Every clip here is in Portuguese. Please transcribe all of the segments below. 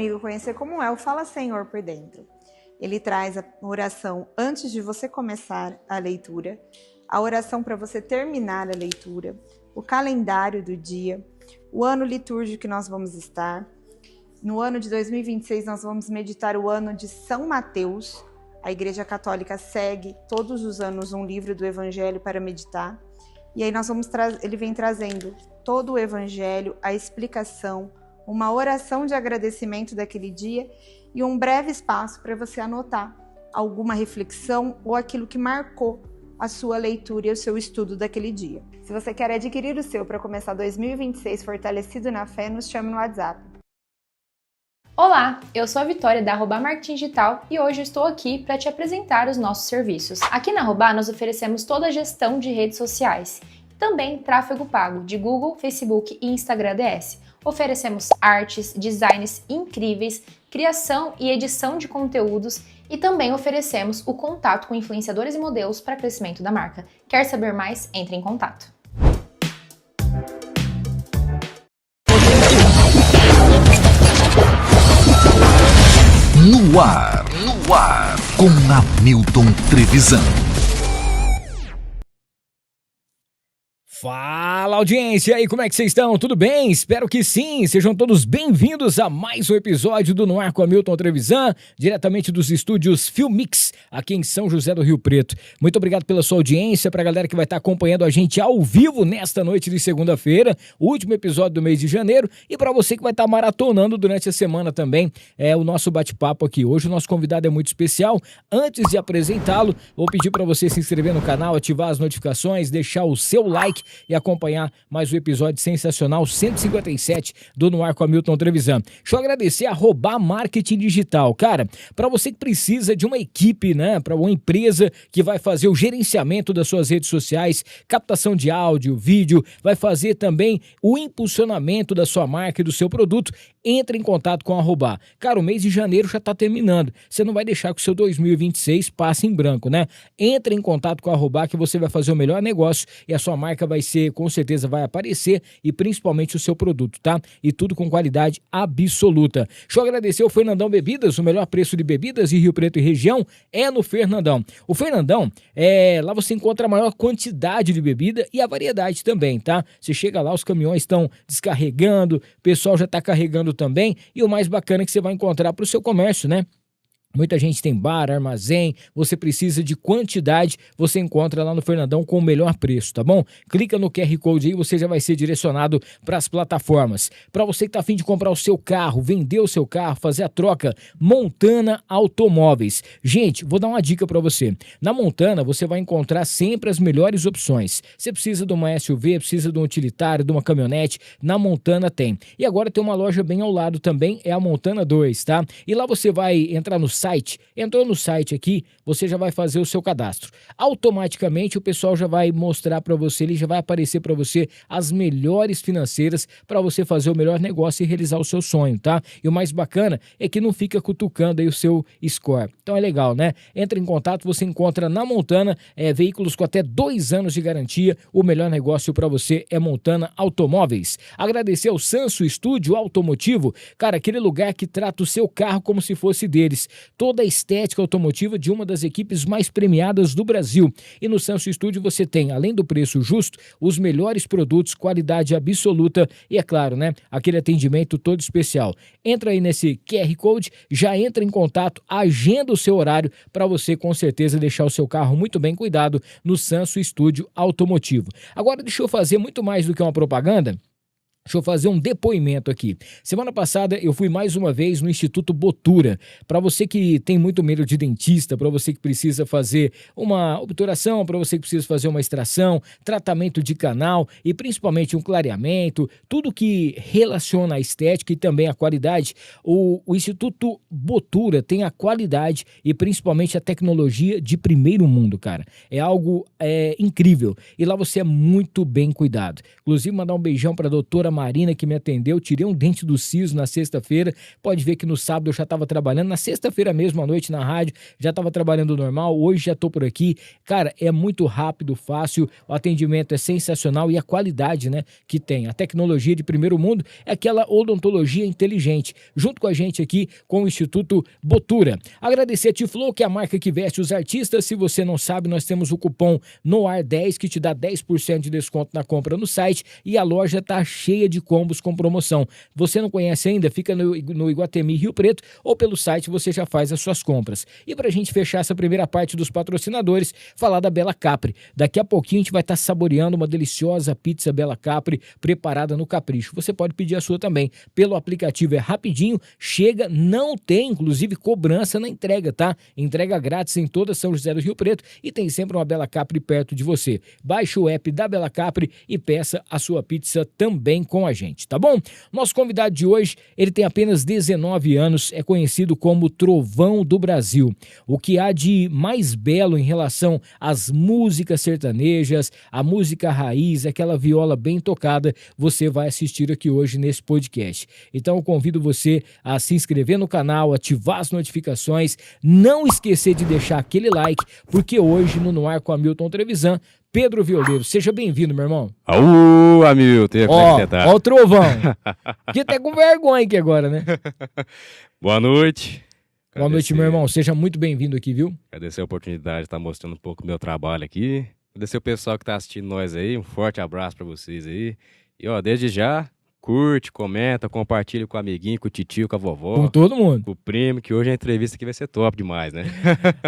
comigo conhecer como é o Fala Senhor por dentro. Ele traz a oração antes de você começar a leitura, a oração para você terminar a leitura, o calendário do dia, o ano litúrgico que nós vamos estar. No ano de 2026, nós vamos meditar o ano de São Mateus. A Igreja Católica segue todos os anos um livro do Evangelho para meditar. E aí ele vem trazendo todo o Evangelho, a explicação, uma oração de agradecimento daquele dia e um breve espaço para você anotar alguma reflexão ou aquilo que marcou a sua leitura e o seu estudo daquele dia. Se você quer adquirir o seu para começar 2026 fortalecido na fé, nos chame no WhatsApp. Olá, eu sou a Vitória da Arrobá Marketing Digital e hoje estou aqui para te apresentar os nossos serviços. Aqui na Arrobá nós oferecemos toda a gestão de redes sociais, também tráfego pago de Google, Facebook e Instagram DS. Oferecemos artes, designs incríveis, criação e edição de conteúdos e também oferecemos o contato com influenciadores e modelos para crescimento da marca. Quer saber mais? Entre em contato. No ar, com Hamilton Trevisan. Fala, audiência! E aí, como é que vocês estão? Tudo bem? Espero que sim! Sejam todos bem-vindos a mais um episódio do No Ar com Hamilton Trevisan, diretamente dos estúdios Filmix, aqui em São José do Rio Preto. Muito obrigado pela sua audiência, pra galera que vai estar acompanhando a gente ao vivo nesta noite de segunda-feira, o último episódio do mês de janeiro, e pra você que vai estar maratonando durante a semana também, o nosso bate-papo aqui. Hoje o nosso convidado é muito especial. Antes de apresentá-lo, vou pedir pra você se inscrever no canal, ativar as notificações, deixar o seu like e acompanhar mais um episódio sensacional 157 do No Ar com Hamilton Trevisan. Deixa eu agradecer a Arrobá Marketing Digital. Cara, para você que precisa de uma equipe, né, para uma empresa que vai fazer o gerenciamento das suas redes sociais, captação de áudio, vídeo, vai fazer também o impulsionamento da sua marca e do seu produto, entre em contato com a Arrobá. Cara, o mês de janeiro já tá terminando. Você não vai deixar que o seu 2026 passe em branco, né? Entre em contato com a Arrobá que você vai fazer o melhor negócio e a sua marca vai ser, com certeza vai aparecer, e principalmente o seu produto, tá? E tudo com qualidade absoluta. Deixa eu agradecer ao Fernandão Bebidas, o melhor preço de bebidas de Rio Preto e região é no Fernandão. O Fernandão, lá você encontra a maior quantidade de bebida e a variedade também, tá? Você chega lá, os caminhões estão descarregando, o pessoal já tá carregando também, e o mais bacana é que você vai encontrar para o seu comércio, né? Muita gente tem bar, armazém, você precisa de quantidade, você encontra lá no Fernandão com o melhor preço, tá bom? Clica no QR Code aí, você já vai ser direcionado para as plataformas. Para você que tá a fim de comprar o seu carro, vender o seu carro, fazer a troca, Montana Automóveis. Gente, vou dar uma dica para você. Na Montana, você vai encontrar sempre as melhores opções. Você precisa de uma SUV, precisa de um utilitário, de uma caminhonete, na Montana tem. E agora tem uma loja bem ao lado também, é a Montana 2, tá? E lá você vai entrar no site, entrou no site aqui, você já vai fazer o seu cadastro. Automaticamente o pessoal já vai mostrar para você, ele já vai aparecer para você as melhores financeiras para você fazer o melhor negócio e realizar o seu sonho, tá? E o mais bacana é que não fica cutucando aí o seu score. Então é legal, né? Entra em contato, você encontra na Montana veículos com até 2 anos de garantia. O melhor negócio para você é Montana Automóveis. Agradecer ao Sanso Estúdio Automotivo, cara, aquele lugar que trata o seu carro como se fosse deles. Toda a estética automotiva de uma das equipes mais premiadas do Brasil. E no Sanso Estúdio você tem, além do preço justo, os melhores produtos, qualidade absoluta e, é claro, né, aquele atendimento todo especial. Entra aí nesse QR Code, já entra em contato, agenda o seu horário para você, com certeza, deixar o seu carro muito bem cuidado no Sanso Estúdio Automotivo. Agora, deixa eu fazer muito mais do que uma propaganda. Deixa eu fazer um depoimento aqui. Semana passada eu fui mais uma vez no Instituto Botura. Para você que tem muito medo de dentista, para você que precisa fazer uma obturação, para você que precisa fazer uma extração, tratamento de canal e principalmente um clareamento, tudo que relaciona a estética e também a qualidade, o Instituto Botura tem a qualidade e principalmente a tecnologia de primeiro mundo, cara. É algo incrível. E lá você é muito bem cuidado. Inclusive mandar um beijão para a doutora Marina que me atendeu, tirei um dente do siso na sexta-feira, pode ver que no sábado eu já estava trabalhando, na sexta-feira mesmo à noite na rádio, já estava trabalhando normal, hoje já tô por aqui. Cara, é muito rápido, fácil, o atendimento é sensacional e a qualidade, né, que tem. A tecnologia de primeiro mundo é aquela odontologia inteligente, junto com a gente aqui com o Instituto Botura. Agradecer a Tiflow, que é a marca que veste os artistas. Se você não sabe, nós temos o cupom NOAR10 que te dá 10% de desconto na compra no site e a loja tá cheia de combos com promoção. Você não conhece ainda? Fica no Iguatemi Rio Preto ou pelo site você já faz as suas compras. E pra gente fechar essa primeira parte dos patrocinadores, falar da Bella Capri. Daqui a pouquinho a gente vai estar saboreando uma deliciosa pizza Bella Capri preparada no capricho. Você pode pedir a sua também pelo aplicativo, é rapidinho, chega, não tem inclusive cobrança na entrega, tá? Entrega grátis em toda São José do Rio Preto e tem sempre uma Bella Capri perto de você. Baixe o app da Bella Capri e peça a sua pizza também com a gente, tá bom? Nosso convidado de hoje, ele tem apenas 19 anos, é conhecido como Trovão do Brasil. O que há de mais belo em relação às músicas sertanejas, a música raiz, aquela viola bem tocada, você vai assistir aqui hoje nesse podcast. Então eu convido você a se inscrever no canal, ativar as notificações, não esquecer de deixar aquele like, porque hoje no Ar com Hamilton Trevisan, Pedro Violeiro, seja bem-vindo, meu irmão. Aú, Hamilton, como é que você tá? Ó o Trovão, que até com vergonha aqui agora, né? Boa noite. Boa noite, meu irmão, seja muito bem-vindo aqui, viu? Agradecer a oportunidade de estar mostrando um pouco do meu trabalho aqui. Agradecer o pessoal que tá assistindo nós aí, um forte abraço pra vocês aí. E ó, desde já, curte, comenta, compartilha com o amiguinho, com o titio, com a vovó. Com todo mundo. Com o primo, que hoje a entrevista aqui vai ser top demais, né?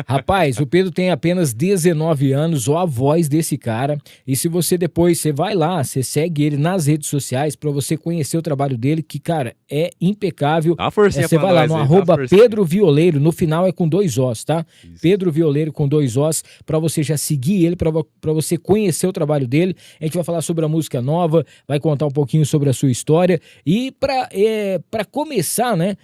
Rapaz, o Pedro tem apenas 19 anos, ó a voz desse cara. E se você depois, você vai lá, você segue ele nas redes sociais pra você conhecer o trabalho dele, que, cara, é impecável. Dá uma forcinha Você pra vai lá nós no aí, arroba dá uma forcinha. Pedro Violeiro, no final é com 2 Os, tá? Isso. Pedro Violeiro com 2 Os, pra você já seguir ele, pra você conhecer o trabalho dele. A gente vai falar sobre a música nova, vai contar um pouquinho sobre a sua história. E pra começar, né,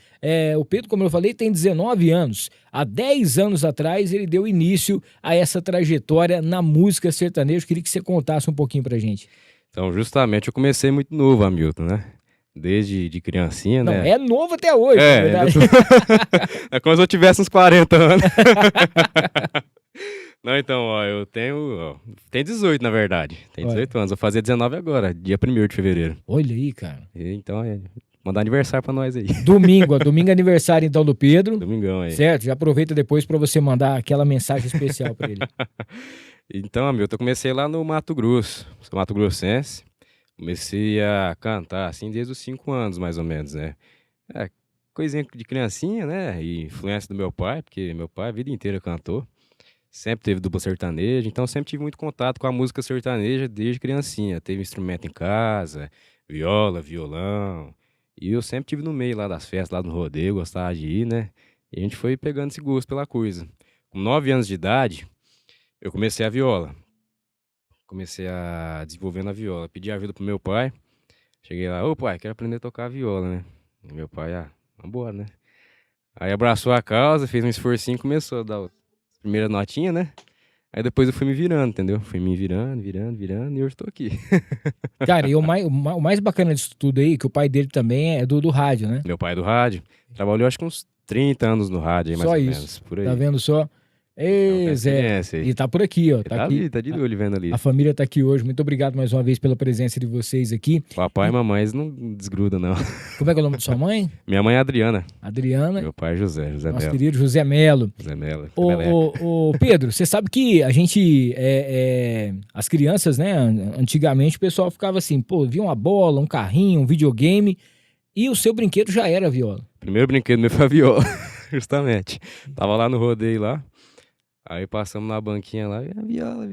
o Pedro, como eu falei, tem 19 anos. Há 10 anos atrás ele deu início a essa trajetória na música sertaneja. Queria que você contasse um pouquinho pra gente. Então, justamente, eu comecei muito novo, Hamilton, né? Desde de criancinha, Não, né? é novo até hoje, na verdade. É como se eu tivesse uns 40 anos. Não, então, ó, eu tenho 18, na verdade. Tenho 18 anos. Vou fazer 19 agora, dia 1º de fevereiro. Olha aí, cara. Então, mandar aniversário pra nós aí. Domingo é aniversário então do Pedro. Domingão aí. Certo? Já aproveita depois pra você mandar aquela mensagem especial pra ele. Então, Hamilton, eu comecei lá no Mato Grosso. Sou mato-grossense. Comecei a cantar, assim, desde os 5 anos, mais ou menos, né? Coisinha de criancinha, né? E influência do meu pai, porque meu pai a vida inteira cantou. Sempre teve dupla sertaneja, então sempre tive muito contato com a música sertaneja desde criancinha. Teve instrumento em casa, viola, violão. E eu sempre tive no meio lá das festas, lá no rodeio, gostava de ir, né? E a gente foi pegando esse gosto pela coisa. Com 9 anos de idade, eu comecei a viola. Comecei a desenvolver na viola. Pedi ajuda pro meu pai. Cheguei lá, ô pai, quero aprender a tocar viola, né? E meu pai, vambora, né? Aí abraçou a causa, fez um esforcinho e começou a dar primeira notinha, né? Aí depois eu fui me virando, entendeu? Fui me virando, e hoje tô aqui. Cara, e o mais bacana disso tudo aí, que o pai dele também é do rádio, né? Meu pai é do rádio. Trabalhou acho que uns 30 anos no rádio aí, mais Só ou isso. menos. Por aí. Tá vendo só? Ei, Zé. E tá por aqui, ó. Tá aqui. Ali, tá de olho vendo ali. A família tá aqui hoje. Muito obrigado mais uma vez pela presença de vocês aqui. Papai e mamãe eles não desgrudam, não. Como é que é o nome da sua mãe? Minha mãe é Adriana. Adriana. Meu pai é José Nosso Melo. querido José Melo. José Melo. Ô, Pedro, você sabe que a gente, as crianças, né, antigamente o pessoal ficava assim, pô, via uma bola, um carrinho, um videogame, e o seu brinquedo já era a viola. Primeiro brinquedo meu foi a viola, justamente. Tava lá no rodeio lá, aí passamos na banquinha lá, e a viola.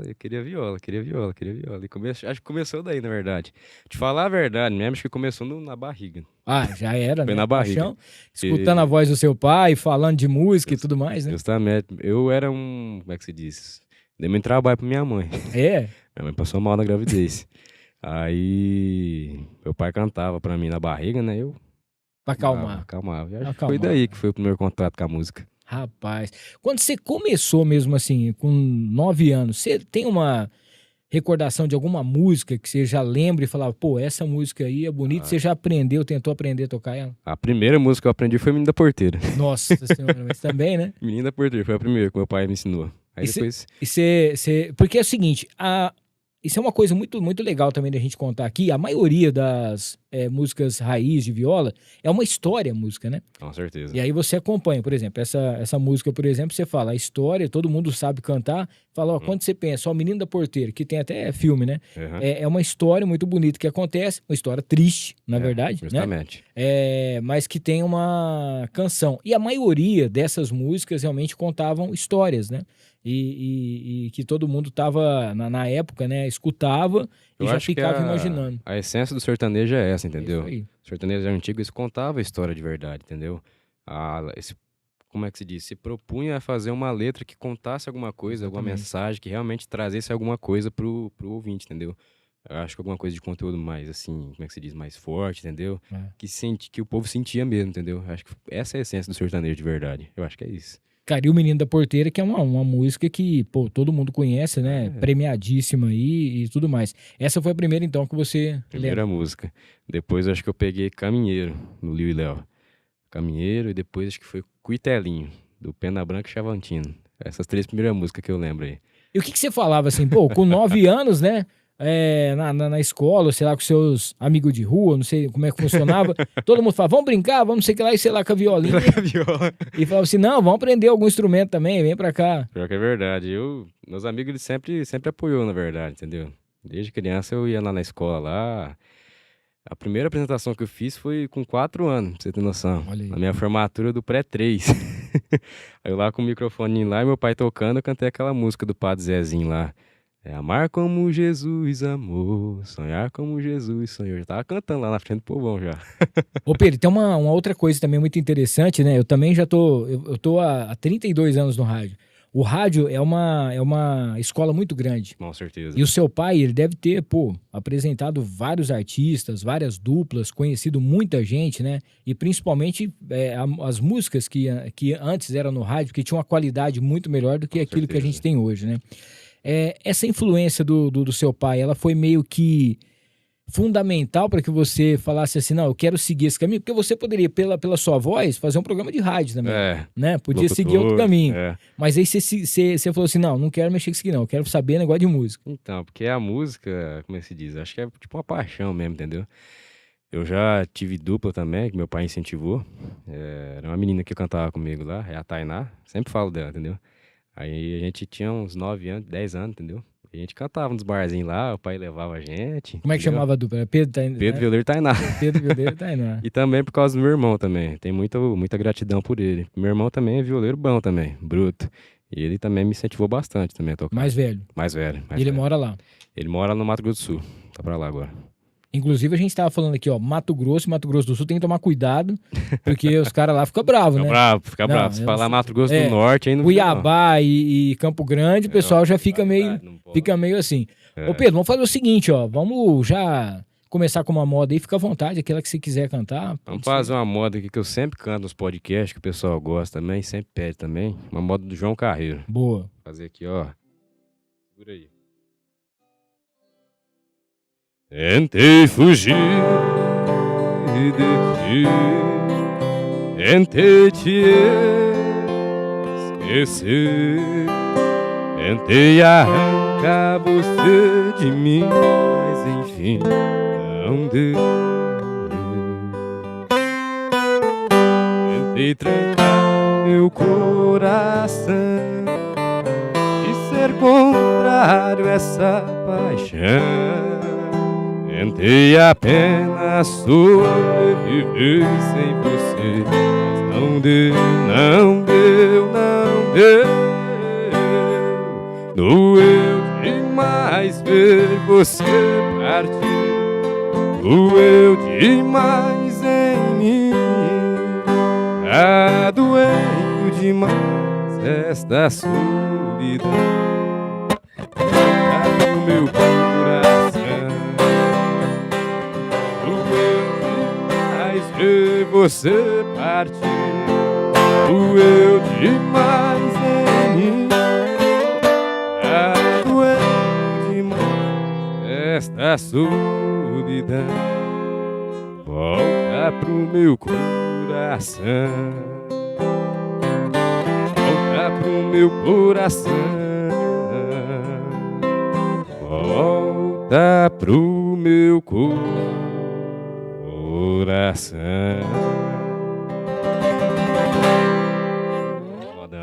Eu queria viola. E acho que começou daí, na verdade. Te falar a verdade mesmo, acho que começou na barriga. Ah, já era, Foi né? na barriga. Paixão, escutando a voz do seu pai, falando de música e tudo mais, né? Justamente. Eu era como é que se diz? Dei muito trabalho pra minha mãe. É? Minha mãe passou mal na gravidez. Aí, meu pai cantava pra mim na barriga, né? Eu Pra acalmar. acalmava. E acho que Acalmar. foi daí que foi o primeiro contato com a música. Rapaz, quando você começou mesmo assim, com 9 anos, você tem uma recordação de alguma música que você já lembra e falava, pô, essa música aí é bonita, você já aprendeu, tentou aprender a tocar ela? A primeira música que eu aprendi foi Menino da Porteira. Nossa senhora, mas também, né? Menino da Porteira, foi a primeira que meu pai me ensinou. Aí depois... Porque é o seguinte, isso é uma coisa muito, muito legal também da gente contar aqui. A maioria das músicas raiz de viola é uma história, a música, né? Com certeza. E aí você acompanha, por exemplo, essa música, por exemplo, você fala a história, todo mundo sabe cantar, fala, ó, quando você pensa, ó, o Menino da Porteira, que tem até filme, né? Uhum. É uma história muito bonita que acontece, uma história triste, na verdade, justamente. né? Mas que tem uma canção. E a maioria dessas músicas realmente contavam histórias, né? E que todo mundo tava, na época, né, escutava e já ficava imaginando. A essência do sertanejo é essa, entendeu? Isso aí. O sertanejo antigo, eles contavam a história de verdade, entendeu? Como é que se diz? Se propunha a fazer uma letra que contasse alguma coisa, alguma mensagem, que realmente trazesse alguma coisa pro ouvinte, entendeu? Eu acho que alguma coisa de conteúdo mais, assim, como é que se diz? Mais forte, entendeu? Que o povo sentia mesmo, entendeu? Eu acho que essa é a essência do sertanejo de verdade. Eu acho que é isso. Cara, e o Menino da Porteira, que é uma música que, pô, todo mundo conhece, né? Premiadíssima aí e tudo mais. Essa foi a primeira, então, que você Primeira música. Depois, acho que eu peguei Caminheiro, no Liu e Léo. Caminheiro, e depois acho que foi Cuitelinho, do Pena Branca e Chavantino. Essas 3 primeiras músicas que eu lembro aí. E o que você falava, assim, pô, com 9 anos, né? Na escola, sei lá, com seus amigos de rua, não sei como é que funcionava. Todo mundo falava, vamos brincar, vamos sei que lá, e sei lá, com a violinha. E falava assim, não, vamos aprender algum instrumento também, vem pra cá. Pior que é verdade. Meus amigos, eles sempre apoiou, na verdade, entendeu? Desde criança eu ia lá na escola lá. A primeira apresentação que eu fiz foi com 4 anos, pra você ter noção. Olha aí. Na minha formatura do pré-3. Aí eu lá com o microfone lá e meu pai tocando, eu cantei aquela música do Padre Zezinho lá. Amar como Jesus amou, sonhar como Jesus sonhou. Eu já tava cantando lá na frente do povão já. Ô Pedro, tem uma outra coisa também muito interessante, né? Eu também já tô há 32 anos no rádio. O rádio é uma escola muito grande. Com certeza. E o seu pai, ele deve ter, pô, apresentado vários artistas, várias duplas, conhecido muita gente, né? E principalmente as músicas que antes eram no rádio, que tinham uma qualidade muito melhor do que aquilo que a gente tem hoje, né? Essa influência do seu pai, ela foi meio que fundamental para que você falasse assim, não, eu quero seguir esse caminho, porque você poderia, pela sua voz, fazer um programa de rádio também, né? Podia seguir outro caminho. Mas aí você falou assim, não quero mexer com isso aqui não, eu quero saber negócio de música. Então, porque a música, como é que se diz? Acho que é tipo uma paixão mesmo, entendeu? Eu já tive dupla também, que meu pai incentivou. Era uma menina que cantava comigo lá, é a Tainá, sempre falo dela, entendeu? Aí a gente tinha uns 9 anos, 10 anos, entendeu? A gente cantava nos barzinhos lá, o pai levava a gente. Como é que chamava a dupla? Pedro Violeiro e Tainá. Pedro Violeiro e Tainá. E também por causa do meu irmão também. Tem muita gratidão por ele. Meu irmão também é violeiro bom também, bruto. E ele também me incentivou bastante também a tocar. Mais velho? Mais velho. E ele mora lá? Ele mora no Mato Grosso do Sul. Tá pra lá agora. Inclusive, a gente tava falando aqui, ó, Mato Grosso do Sul tem que tomar cuidado, porque os caras lá ficam bravos, né? Fica bravo. Se falar Mato Grosso do Norte, aí não Cuiabá e Campo Grande, o pessoal já fica meio assim. Ô Pedro, vamos fazer o seguinte, ó, vamos já começar com uma moda aí, fica à vontade, aquela que você quiser cantar. Vamos fazer uma moda aqui que eu sempre canto nos podcasts, que o pessoal gosta também, sempre pede também, uma moda do João Carreiro. Boa. Vou fazer aqui, ó. Segura aí. Tentei fugir de ti, tentei te esquecer, tentei arrancar você de mim, mas enfim não deu. Tentei trancar meu coração e ser contrário a essa paixão. Tentei apenas sobreviver sem você, mas não deu. Doeu demais ver você partir, doeu demais em mim, tá doendo demais esta solidão, tá no meu coração. Ver você partir, doeu demais em mim, doeu demais da solidão, volta pro meu coração, volta pro meu coração, volta pro meu coração.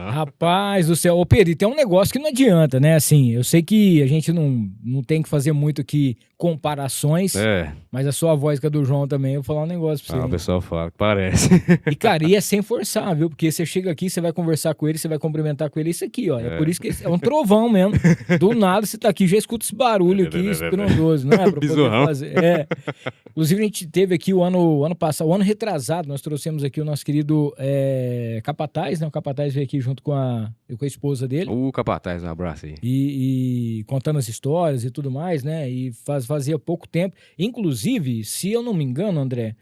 Rapaz do céu. Ô Pedro, e tem um negócio que não adianta, né? Assim, eu sei que a gente não tem que fazer muito aqui comparações, mas a sua voz com a do João também, eu vou falar um negócio pra você. O pessoal fala que parece. E, cara, e é sem forçar, viu? Porque você chega aqui, você vai conversar com ele, você vai cumprimentar com ele, isso aqui, ó. É por isso que é um trovão mesmo. Do nada você tá aqui, já escuta esse barulho aqui, estrondoso, não é? Pra poder fazer. É. Inclusive, a gente teve aqui o ano passado, o ano retrasado, nós trouxemos aqui o nosso querido Capataz, né? O Capataz veio aqui junto com a esposa dele. O Capataz, um abraço aí. E contando as histórias e tudo mais, né? E fazia pouco tempo. Inclusive, se eu não me engano, André,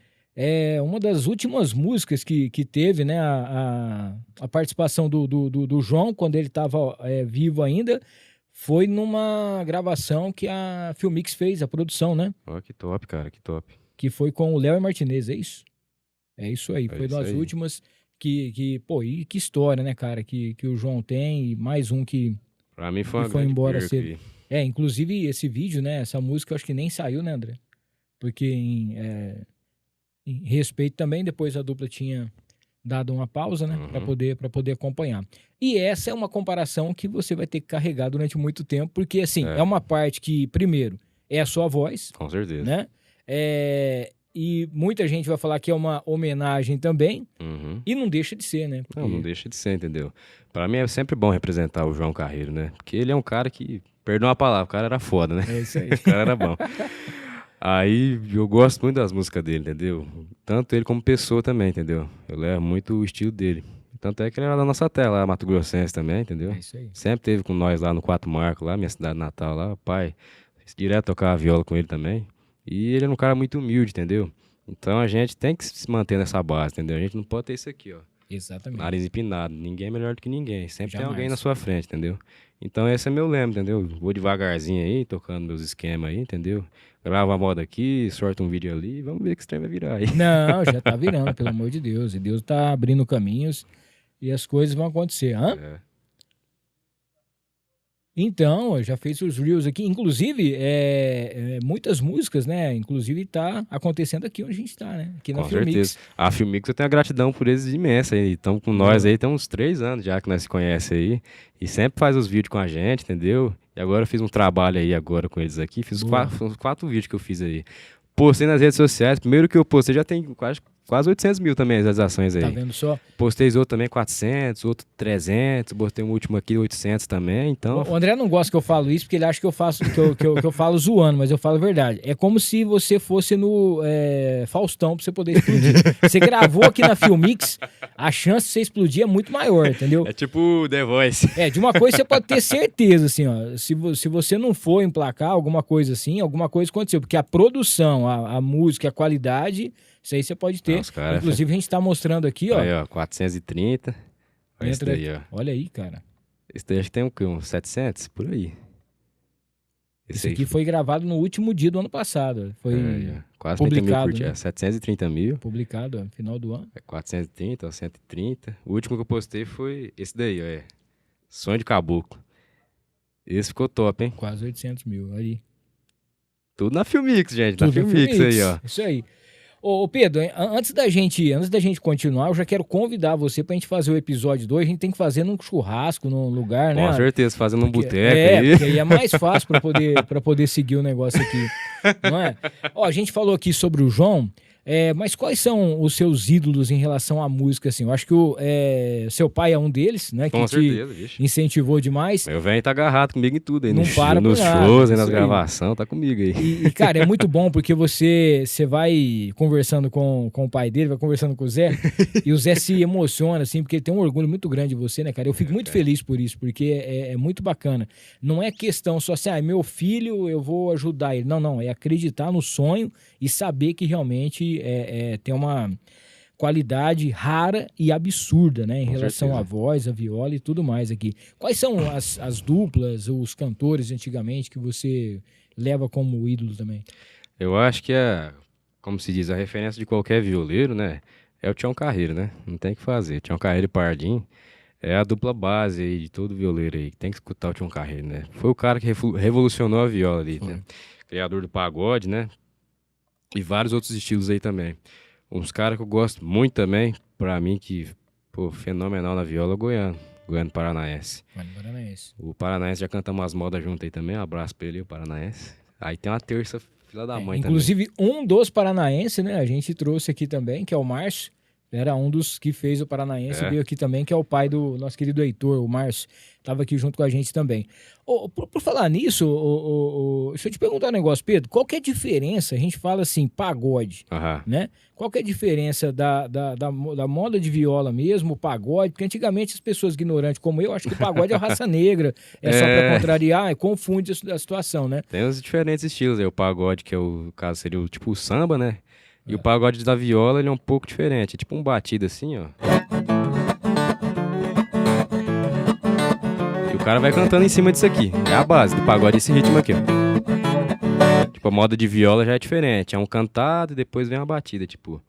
uma das últimas músicas que teve, né? A participação do João, quando ele estava vivo ainda, foi numa gravação que a Filmix fez, a produção, né? Oh, que top, cara, que top. Que foi com o Léo e Martinez, é isso? É isso aí, foi isso das aí. últimas pô, e que história, né, cara, que o João tem, e mais um que Pra mim foi uma foi grande embora perca cedo. aí. Inclusive esse vídeo, né, essa música eu acho que nem saiu, né, André? Porque em respeito também, depois a dupla tinha dado uma pausa, né, pra poder acompanhar. E essa é uma comparação que você vai ter que carregar durante muito tempo, porque, assim, é uma parte que, primeiro, é a sua voz, Com certeza. né? E muita gente vai falar que é uma homenagem também, e não deixa de ser, né? Porque... Não deixa de ser, entendeu? Pra mim é sempre bom representar o João Carreiro, né? Porque ele é um cara que, perdão a palavra, o cara era foda, né? É isso aí. O cara era bom. Aí eu gosto muito das músicas dele, entendeu? Tanto ele como pessoa também, entendeu? Eu levo muito o estilo dele. Tanto é que ele era da nossa terra, lá, Mato Grossense também, entendeu? É isso aí. Sempre teve com nós lá no Quatro Marcos, lá, minha cidade natal, lá, o pai, direto tocava viola com ele também. E ele era um cara muito humilde, entendeu? Então a gente tem que se manter nessa base, entendeu? A gente não pode ter isso aqui, ó. Exatamente. Nariz empinado. Ninguém é melhor do que ninguém. Sempre Jamais. tem alguém na sua frente, entendeu? Então esse é meu lema, entendeu? Vou devagarzinho aí, tocando meus esquemas aí, entendeu? Grava a moda aqui, sorta um vídeo ali, vamos ver que esse trem vai virar aí. Não, já tá virando, pelo amor de Deus. E Deus tá abrindo caminhos e as coisas vão acontecer. Então, eu já fiz os Reels aqui. Inclusive, muitas músicas, né? Inclusive, tá acontecendo aqui onde a gente tá, né? Aqui na Com Filmix. certeza. A Filmix eu tenho a gratidão por eles imensa aí. Estão com nós aí, tem uns 3 anos já que nós se conhecemos aí. E sempre faz os vídeos com a gente, entendeu? E agora eu fiz um trabalho aí agora com eles aqui. Fiz uns 4 vídeos que eu fiz aí. Postei nas redes sociais. Primeiro que eu postei já tem quase 800 mil também as visualizações aí. Tá vendo só? Postei outro também 400, outro 300, botei um último aqui 800 também, então... O André não gosta que eu falo isso, porque ele acha que eu faço que eu falo zoando, mas eu falo a verdade. É como se você fosse no Faustão pra você poder explodir. Você gravou aqui na Filmix, a chance de você explodir é muito maior, entendeu? É tipo The Voice. De uma coisa você pode ter certeza, assim, ó. Se você não for emplacar alguma coisa assim, alguma coisa aconteceu. Porque a produção, a música, a qualidade... Isso aí você pode ter. Nossa, cara, inclusive, a gente tá mostrando aqui, ó. Aí, ó, 430. Olha esse daí, ó. Olha aí, cara. Esse daí acho que tem o quê? Uns 700? Por aí. Esse aqui foi gravado no último dia do ano passado. Foi quase publicado, 30 mil, né? 730 mil. Publicado no final do ano. 430, ó, 130. O último que eu postei foi esse daí, ó. Sonho de Caboclo. Esse ficou top, hein? Quase 800 mil, aí. Tudo na Filmix, gente. Tudo na Filmix aí, ó. Isso aí. Ô Pedro, antes da gente continuar, eu já quero convidar você pra gente fazer o episódio 2. A gente tem que fazer num churrasco, num lugar, né? Com certeza, fazendo um boteco aí. aí. Porque aí é mais fácil pra poder seguir o negócio aqui, não é? Ó, a gente falou aqui sobre o João, mas quais são os seus ídolos em relação à música, assim? Eu acho que seu pai é um deles, né? Com que certeza, te vixe. incentivou demais. Meu velho tá agarrado comigo em tudo aí. Não para nos por nada, shows, aí, nas isso aí. gravações, tá comigo aí. E, cara, é muito bom porque você vai conversando com o pai dele, vai conversando com o Zé, e o Zé se emociona, assim, porque ele tem um orgulho muito grande de você, né, cara? Eu fico muito feliz por isso, porque é muito bacana. Não é questão só assim, meu filho, eu vou ajudar ele. Não, é acreditar no sonho e saber que realmente tem uma qualidade rara e absurda, né, em Com relação certeza. à voz, à viola e tudo mais aqui. Quais são as duplas, os cantores antigamente que você... leva como ídolo também? Eu acho que como se diz, a referência de qualquer violeiro, né? É o Tião Carreiro, né? Não tem o que fazer. Tião Carreiro e Pardinho é a dupla base aí de todo violeiro aí. Tem que escutar o Tião Carreiro, né? Foi o cara que revolucionou a viola ali, né? Criador do pagode, né? E vários outros estilos aí também. Uns caras que eu gosto muito também, pra mim, que, pô, fenomenal na viola, é o Goiano Paranaense. O Paranaense já cantamos umas modas junto aí também. Um abraço pra ele, o Paranaense. Aí tem uma terça fila da mãe inclusive, também. um dos paranaenses, né? A gente trouxe aqui também, que é o Márcio. Era um dos que fez o Paranaense, veio aqui também, que é o pai do nosso querido Heitor, o Márcio. Estava aqui junto com a gente também. Por falar nisso, deixa eu te perguntar um negócio, Pedro. Qual que é a diferença? A gente fala assim, pagode, né? Qual que é a diferença da moda de viola mesmo, o pagode? Porque antigamente as pessoas ignorantes como eu, acham que o pagode é raça negra, só para contrariar, confunde a situação, né? Tem os diferentes estilos aí. O pagode, que é o caso seria tipo o samba, né? E o pagode da viola, ele é um pouco diferente. É tipo um batido assim, ó. E o cara vai cantando em cima disso aqui. É a base do pagode, esse ritmo aqui, ó. Tipo, a moda de viola já é diferente. É um cantado e depois vem uma batida, tipo.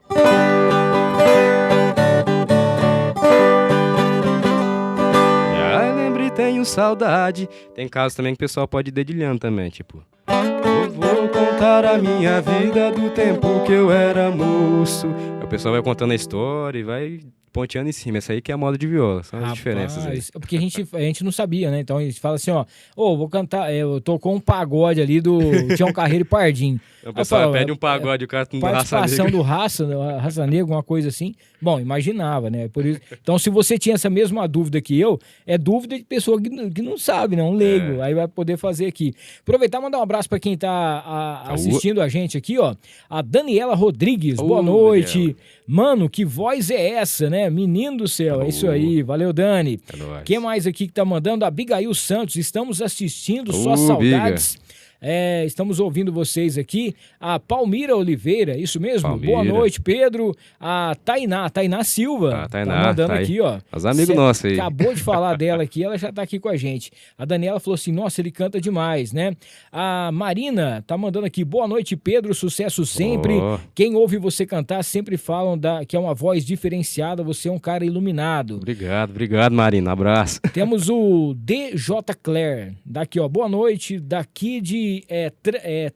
Já lembro e tenho saudade. Tem casos também que o pessoal pode ir dedilhando também, tipo. Eu vou contar a minha vida do tempo que eu era moço. O pessoal vai contando a história e vai ponteando em cima. Essa aí que é a moda de viola. São as diferenças aí. Porque a gente não sabia, né? Então a gente fala assim, ó, vou cantar, eu tocou um pagode ali do Tião Carreiro e Pardinho. O pessoal pede um pagode, o cara não dá raça negra. Participação do raça negra, uma coisa assim. Bom, imaginava, né? Por isso, então, se você tinha essa mesma dúvida que eu, é dúvida de pessoa que não sabe, né? Um leigo. Aí vai poder fazer aqui. Aproveitar e mandar um abraço para quem tá assistindo a gente aqui, ó. A Daniela Rodrigues, boa noite. Daniela. Mano, que voz é essa, né? Menino do céu, é isso aí. Valeu, Dani. Quem mais aqui que tá mandando? A Abigail Santos, estamos assistindo, só saudades. Biga. Estamos ouvindo vocês aqui. A Palmira Oliveira, isso mesmo? Palmira. Boa noite, Pedro. A Tainá Silva. Tá mandando aqui, ó. Os amigos nossos aí. Acabou de falar dela aqui, ela já tá aqui com a gente. A Daniela falou assim, nossa, ele canta demais, né? A Marina tá mandando aqui, boa noite, Pedro, sucesso sempre. Quem ouve você cantar sempre falam que é uma voz diferenciada, você é um cara iluminado. Obrigado, Marina, abraço. Temos o DJ Claire, daqui, ó, boa noite, daqui de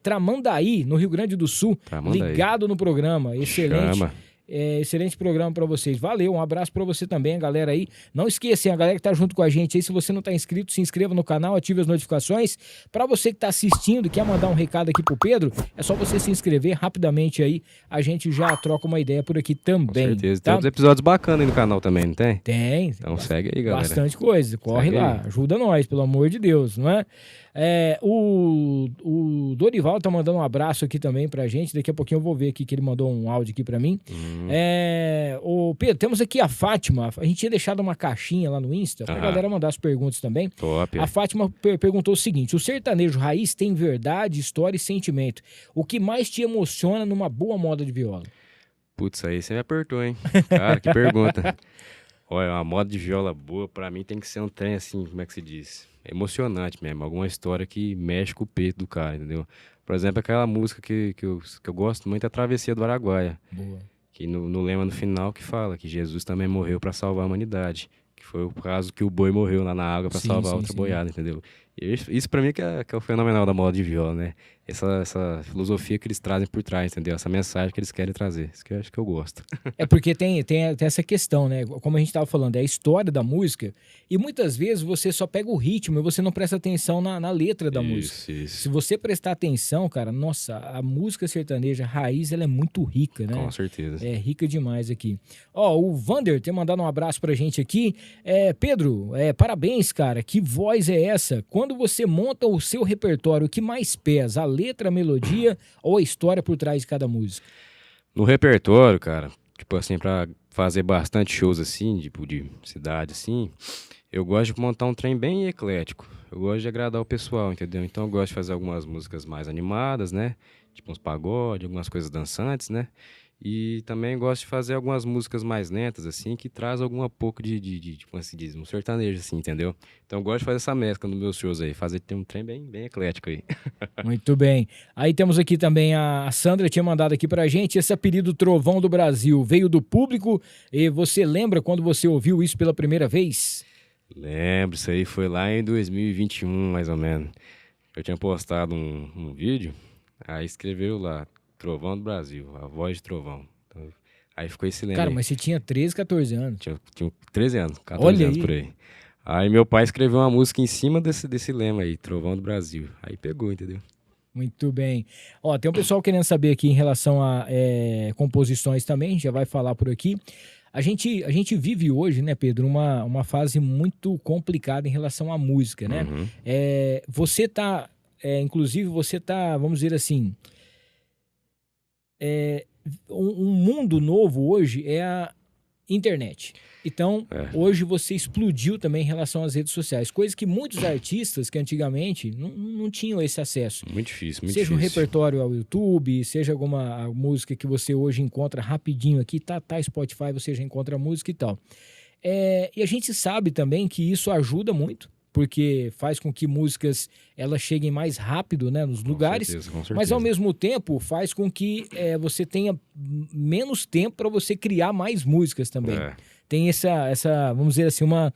Tramandaí, no Rio Grande do Sul, ligado no programa, excelente. Excelente programa para vocês. Valeu, um abraço para você também, a galera aí. Não esqueça, a galera que tá junto com a gente aí, se você não tá inscrito, se inscreva no canal, ative as notificações. Para você que tá assistindo, quer mandar um recado aqui pro Pedro, é só você se inscrever rapidamente aí, a gente já troca uma ideia por aqui também. Com certeza, tá? Tem uns episódios bacanas aí no canal também, não tem? Tem. Então segue aí, galera. Bastante coisa, corre segue lá, aí. Ajuda nós, pelo amor de Deus, não é? O Dorival tá mandando um abraço aqui também pra gente. Daqui a pouquinho eu vou ver aqui que ele mandou um áudio aqui pra mim. O Pedro, temos aqui a Fátima. A gente tinha deixado uma caixinha lá no Insta pra galera mandar as perguntas também. Top. A Fátima perguntou o seguinte: o sertanejo raiz tem verdade, história e sentimento. O que mais te emociona numa boa moda de viola? Putz, aí você me apertou, hein? Cara, que pergunta. Olha, uma moda de viola boa, pra mim tem que ser um trem assim, como é que se diz? Emocionante mesmo, alguma história que mexe com o peito do cara, entendeu? Por exemplo, aquela música que eu gosto muito é a Travessia do Araguaia. Boa. Que no lema no final que fala que Jesus também morreu para salvar a humanidade. Que foi o caso que o boi morreu lá na água para salvar outra boiada, entendeu? E isso para mim que é o fenomenal da moda de viola, né? Essa filosofia que eles trazem por trás, entendeu? Essa mensagem que eles querem trazer. Isso que eu acho que eu gosto. É porque tem essa questão, né? Como a gente estava falando, é a história da música. E muitas vezes você só pega o ritmo e você não presta atenção na letra da música. Isso. Se você prestar atenção, cara, nossa, a música sertaneja raiz, ela é muito rica, né? Com certeza. É rica demais aqui. Ó, o Vander tem mandado um abraço pra gente aqui. Pedro, parabéns, cara. Que voz é essa? Quando você monta o seu repertório, o que mais pesa? A letra, a melodia ou a história por trás de cada música? No repertório, cara, tipo assim, pra fazer bastante shows assim, tipo de cidade assim, eu gosto de montar um trem bem eclético. Eu gosto de agradar o pessoal, entendeu? Então eu gosto de fazer algumas músicas mais animadas, né? Tipo uns pagode, algumas coisas dançantes, né? E também gosto de fazer algumas músicas mais lentas, assim, que traz alguma pouco como assim diz, um sertanejo, assim, entendeu? Então eu gosto de fazer essa mescla nos meus shows aí, tem um trem bem eclético aí. Muito bem. Aí temos aqui também a Sandra tinha mandado aqui pra gente, esse apelido Trovão do Brasil veio do público e você lembra quando você ouviu isso pela primeira vez? Lembro, isso aí foi lá em 2021, mais ou menos. Eu tinha postado um vídeo, aí escreveu lá, Trovão do Brasil, a voz de Trovão. Então, aí ficou esse lema Cara, aí. mas você tinha 13, 14 anos. Tinha 13 anos, 14 Olha anos aí. por aí. Aí meu pai escreveu uma música em cima desse lema aí, Trovão do Brasil. Aí pegou, entendeu? Muito bem. Ó, tem um pessoal querendo saber aqui em relação a composições também, a gente já vai falar por aqui. A gente vive hoje, né, Pedro, uma fase muito complicada em relação à música, né? Uhum. Você tá, inclusive você tá, vamos dizer assim, um mundo novo hoje é a internet. Então, hoje você explodiu também em relação às redes sociais, coisas que muitos artistas que antigamente não tinham esse acesso. Muito difícil, muito Seja um difícil. repertório ao YouTube, seja alguma música que você hoje encontra rapidinho aqui, tá Spotify, você já encontra a música e tal. E a gente sabe também que isso ajuda muito, porque faz com que músicas elas cheguem mais rápido, né, nos lugares, Com certeza. mas ao mesmo tempo faz com que você tenha menos tempo para você criar mais músicas também. Tem essa, vamos dizer assim, uma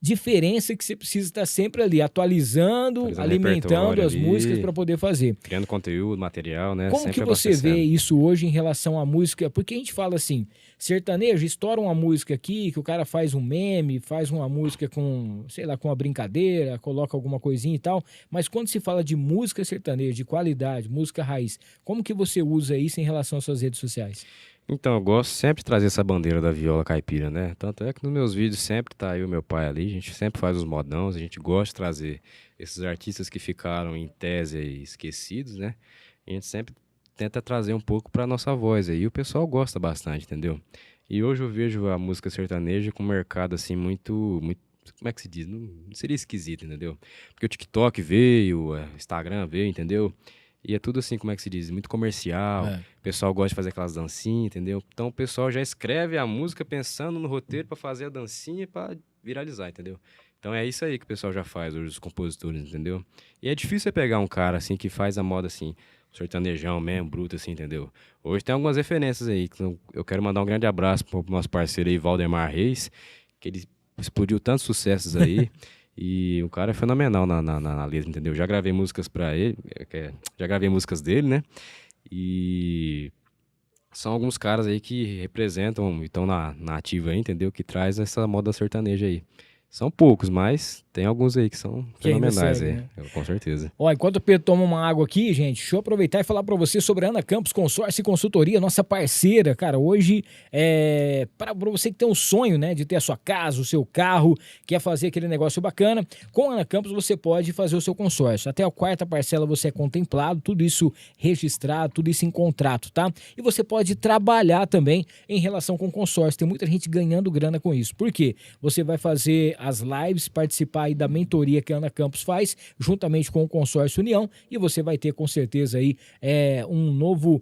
diferença que você precisa estar sempre ali, atualizando, alimentando as músicas para poder fazer. Criando conteúdo, material, né? Como sempre que você vê isso hoje em relação à música? Porque a gente fala assim, sertanejo, estoura uma música aqui, que o cara faz um meme, faz uma música com, sei lá, com uma brincadeira, coloca alguma coisinha e tal, mas quando se fala de música sertaneja, de qualidade, música raiz, como que você usa isso em relação às suas redes sociais? Então, eu gosto sempre de trazer essa bandeira da viola caipira, né? Tanto é que nos meus vídeos sempre tá eu e meu pai ali, a gente sempre faz os modãos, a gente gosta de trazer esses artistas que ficaram em tese aí esquecidos, né? A gente sempre tenta trazer um pouco pra nossa voz aí, e o pessoal gosta bastante, entendeu? E hoje eu vejo a música sertaneja com um mercado assim muito, como é que se diz? Não seria esquisito, entendeu? Porque o TikTok veio, o Instagram veio, entendeu? E é tudo assim, como é que se diz? Muito comercial. O pessoal gosta de fazer aquelas dancinhas, entendeu? Então o pessoal já escreve a música pensando no roteiro pra fazer a dancinha pra viralizar, entendeu? Então é isso aí que o pessoal já faz hoje, os compositores, entendeu? E é difícil você pegar um cara assim que faz a moda assim, sertanejão mesmo, bruto assim, entendeu? Hoje tem algumas referências aí. Então eu quero mandar um grande abraço pro nosso parceiro aí, Valdemar Reis, que ele explodiu tantos sucessos aí. E o cara é fenomenal na letra, entendeu? Já gravei músicas pra ele, já gravei músicas dele, né? E são alguns caras aí que representam e estão na ativa aí, entendeu? Que traz essa moda sertaneja aí. São poucos, mas tem alguns aí que são fenomenais aí, né? Com certeza. Ó, enquanto o Pedro toma uma água aqui, gente, deixa eu aproveitar e falar pra você sobre a Ana Campos Consórcio e Consultoria, nossa parceira, cara. Hoje, pra você que tem um sonho, né, de ter a sua casa, o seu carro, quer fazer aquele negócio bacana, com a Ana Campos você pode fazer o seu consórcio. Até a 4ª parcela você é contemplado, tudo isso registrado, tudo isso em contrato, tá? E você pode trabalhar também em relação com o consórcio. Tem muita gente ganhando grana com isso. Por quê? Você vai fazer as lives, participar aí da mentoria que a Ana Campos faz, juntamente com o Consórcio União, e você vai ter com certeza aí um novo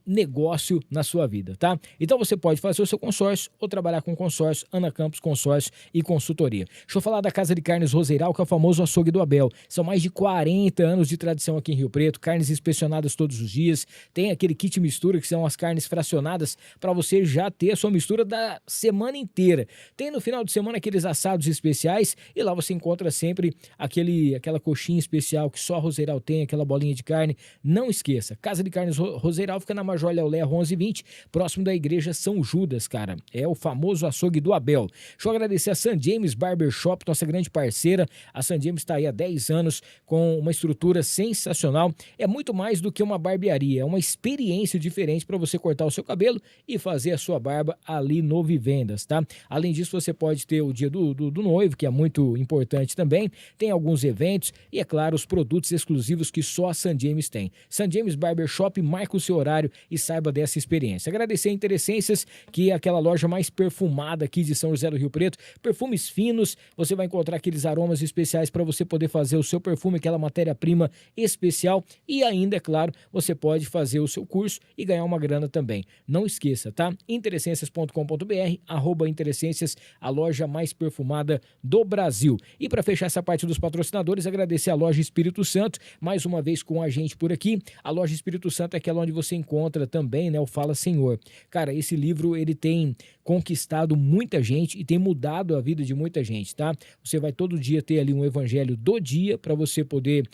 negócio na sua vida, tá? Então você pode fazer o seu consórcio ou trabalhar com consórcio, Ana Campos Consórcio e Consultoria. Deixa eu falar da Casa de Carnes Roseiral, que é o famoso açougue do Abel. São mais de 40 anos de tradição aqui em Rio Preto, carnes inspecionadas todos os dias, tem aquele kit mistura, que são as carnes fracionadas, para você já ter a sua mistura da semana inteira. Tem no final de semana aqueles assados especiais e lá você encontra sempre aquela coxinha especial que só a Roseiral tem, aquela bolinha de carne. Não esqueça, Casa de Carnes Roseiral fica na Major Léo Lerro 1120, próximo da Igreja São Judas, cara. É o famoso açougue do Abel. Deixa eu agradecer a St. James Barbershop, nossa grande parceira. A St. James está aí há 10 anos com uma estrutura sensacional. É muito mais do que uma barbearia, é uma experiência diferente para você cortar o seu cabelo e fazer a sua barba ali no Vivendas, tá? Além disso, você pode ter o dia do do noivo, que é muito importante também. Tem alguns eventos e, é claro, os produtos exclusivos que só a San James tem. San James Barbershop, marca o seu horário e saiba dessa experiência. Agradecer a Interessências, que é aquela loja mais perfumada aqui de São José do Rio Preto. Perfumes finos, você vai encontrar aqueles aromas especiais para você poder fazer o seu perfume, aquela matéria-prima especial. E ainda, é claro, você pode fazer o seu curso e ganhar uma grana também. Não esqueça, tá? Interessências.com.br, @Interessências, a loja mais perfumada do Brasil. E para fechar essa parte dos patrocinadores, agradecer a loja Espírito Santo, mais uma vez com a gente por aqui. A loja Espírito Santo é aquela onde você encontra também, né, o Fala Senhor. Cara, esse livro, ele tem conquistado muita gente e tem mudado a vida de muita gente, tá? Você vai todo dia ter ali um evangelho do dia para você poder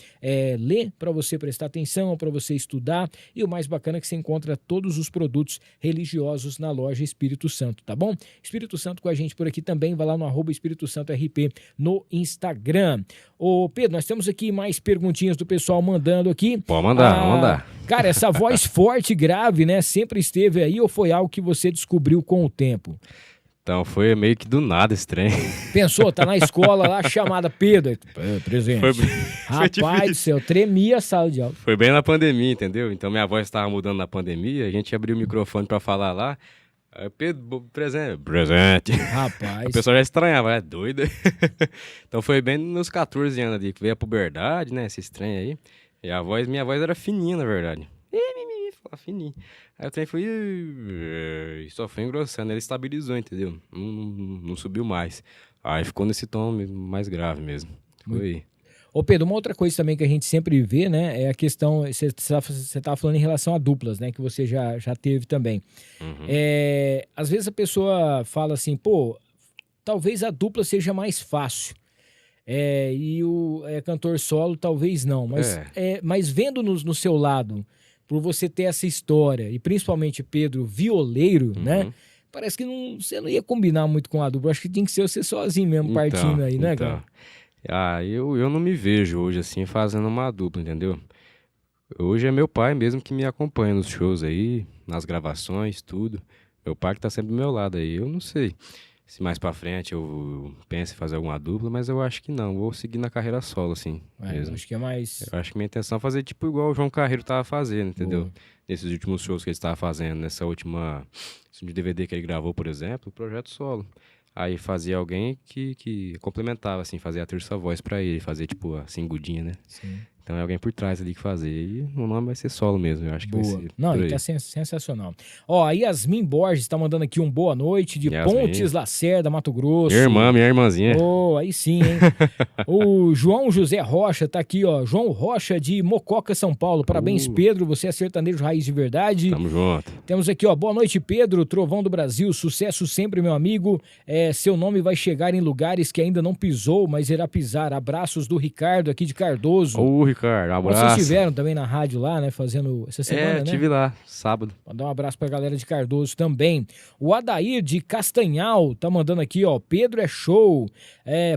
ler, para você prestar atenção, para você estudar, e o mais bacana é que você encontra todos os produtos religiosos na loja Espírito Santo, tá bom? Espírito Santo com a gente por aqui também, vai lá no @Espírito Santo RP no Instagram. Ô Pedro, nós temos aqui mais perguntinhas do pessoal mandando aqui. Pode mandar, mandar. Cara, essa voz forte e grave, né, sempre esteve aí ou foi algo que você descobriu com o tempo? Então foi meio que do nada esse trem. Pensou, tá na escola lá, chamada Pedro. Presente. Foi Rapaz do céu, tremia a sala de aula. Foi bem na pandemia, entendeu? Então minha voz estava mudando na pandemia, a gente abriu o microfone para falar lá. Aí, Pedro, presente. Presente. Rapaz. O pessoal já estranhava, é doido. Então foi bem nos 14 anos ali, que veio a puberdade, né? Esse estranho aí. E minha voz era fininha, na verdade. Fininho. Aí o trem foi. E só foi engrossando. Ele estabilizou, entendeu? Não subiu mais. Aí ficou nesse tom mais grave mesmo. Foi. Ô Pedro, uma outra coisa também que a gente sempre vê, né, é a questão, você estava falando em relação a duplas, né, que você já teve também. Uhum. Às vezes a pessoa fala assim, pô, talvez a dupla seja mais fácil. E o cantor solo talvez não, mas vendo no seu lado, por você ter essa história, e principalmente Pedro, violeiro, né? Parece que você não ia combinar muito com a dupla. Acho que tinha que ser você sozinho mesmo, partindo aí, né, cara? Eu não me vejo hoje assim fazendo uma dupla, entendeu? Hoje é meu pai mesmo que me acompanha nos shows aí, nas gravações, tudo. Meu pai que tá sempre do meu lado aí. Eu não sei se mais pra frente eu penso em fazer alguma dupla, mas eu acho que não. Vou seguir na carreira solo, assim, mesmo. Acho que é mais... Eu acho que minha intenção é fazer tipo igual o João Carreiro tava fazendo, entendeu? Boa. Nesses últimos shows que ele estava fazendo, esse último DVD que ele gravou, por exemplo, o projeto solo. Aí fazia alguém que complementava, assim, fazia a terça voz pra ele, fazer tipo a singudinha, né? Sim. Então é alguém por trás ali que fazia. E o nome vai ser solo mesmo, eu acho que vai ser. Não, ele tá sensacional. Ó, a Yasmin Borges tá mandando aqui um boa noite de Yasmin. Pontes Lacerda, Mato Grosso. Minha irmãzinha. Aí sim, hein? O João José Rocha tá aqui, ó. João Rocha de Mococa, São Paulo. Parabéns, Pedro. Você é sertanejo raiz de verdade. Tamo junto. Temos aqui, ó. Boa noite, Pedro. Trovão do Brasil. Sucesso sempre, meu amigo. Seu nome vai chegar em lugares que ainda não pisou, mas irá pisar. Abraços do Ricardo aqui de Cardoso. Ricardo, um abraço. Vocês estiveram também na rádio lá, né, fazendo essa semana, né? Estive lá, sábado. Mandar um abraço pra galera de Cardoso também. O Adair de Castanhal tá mandando aqui, ó, Pedro é show.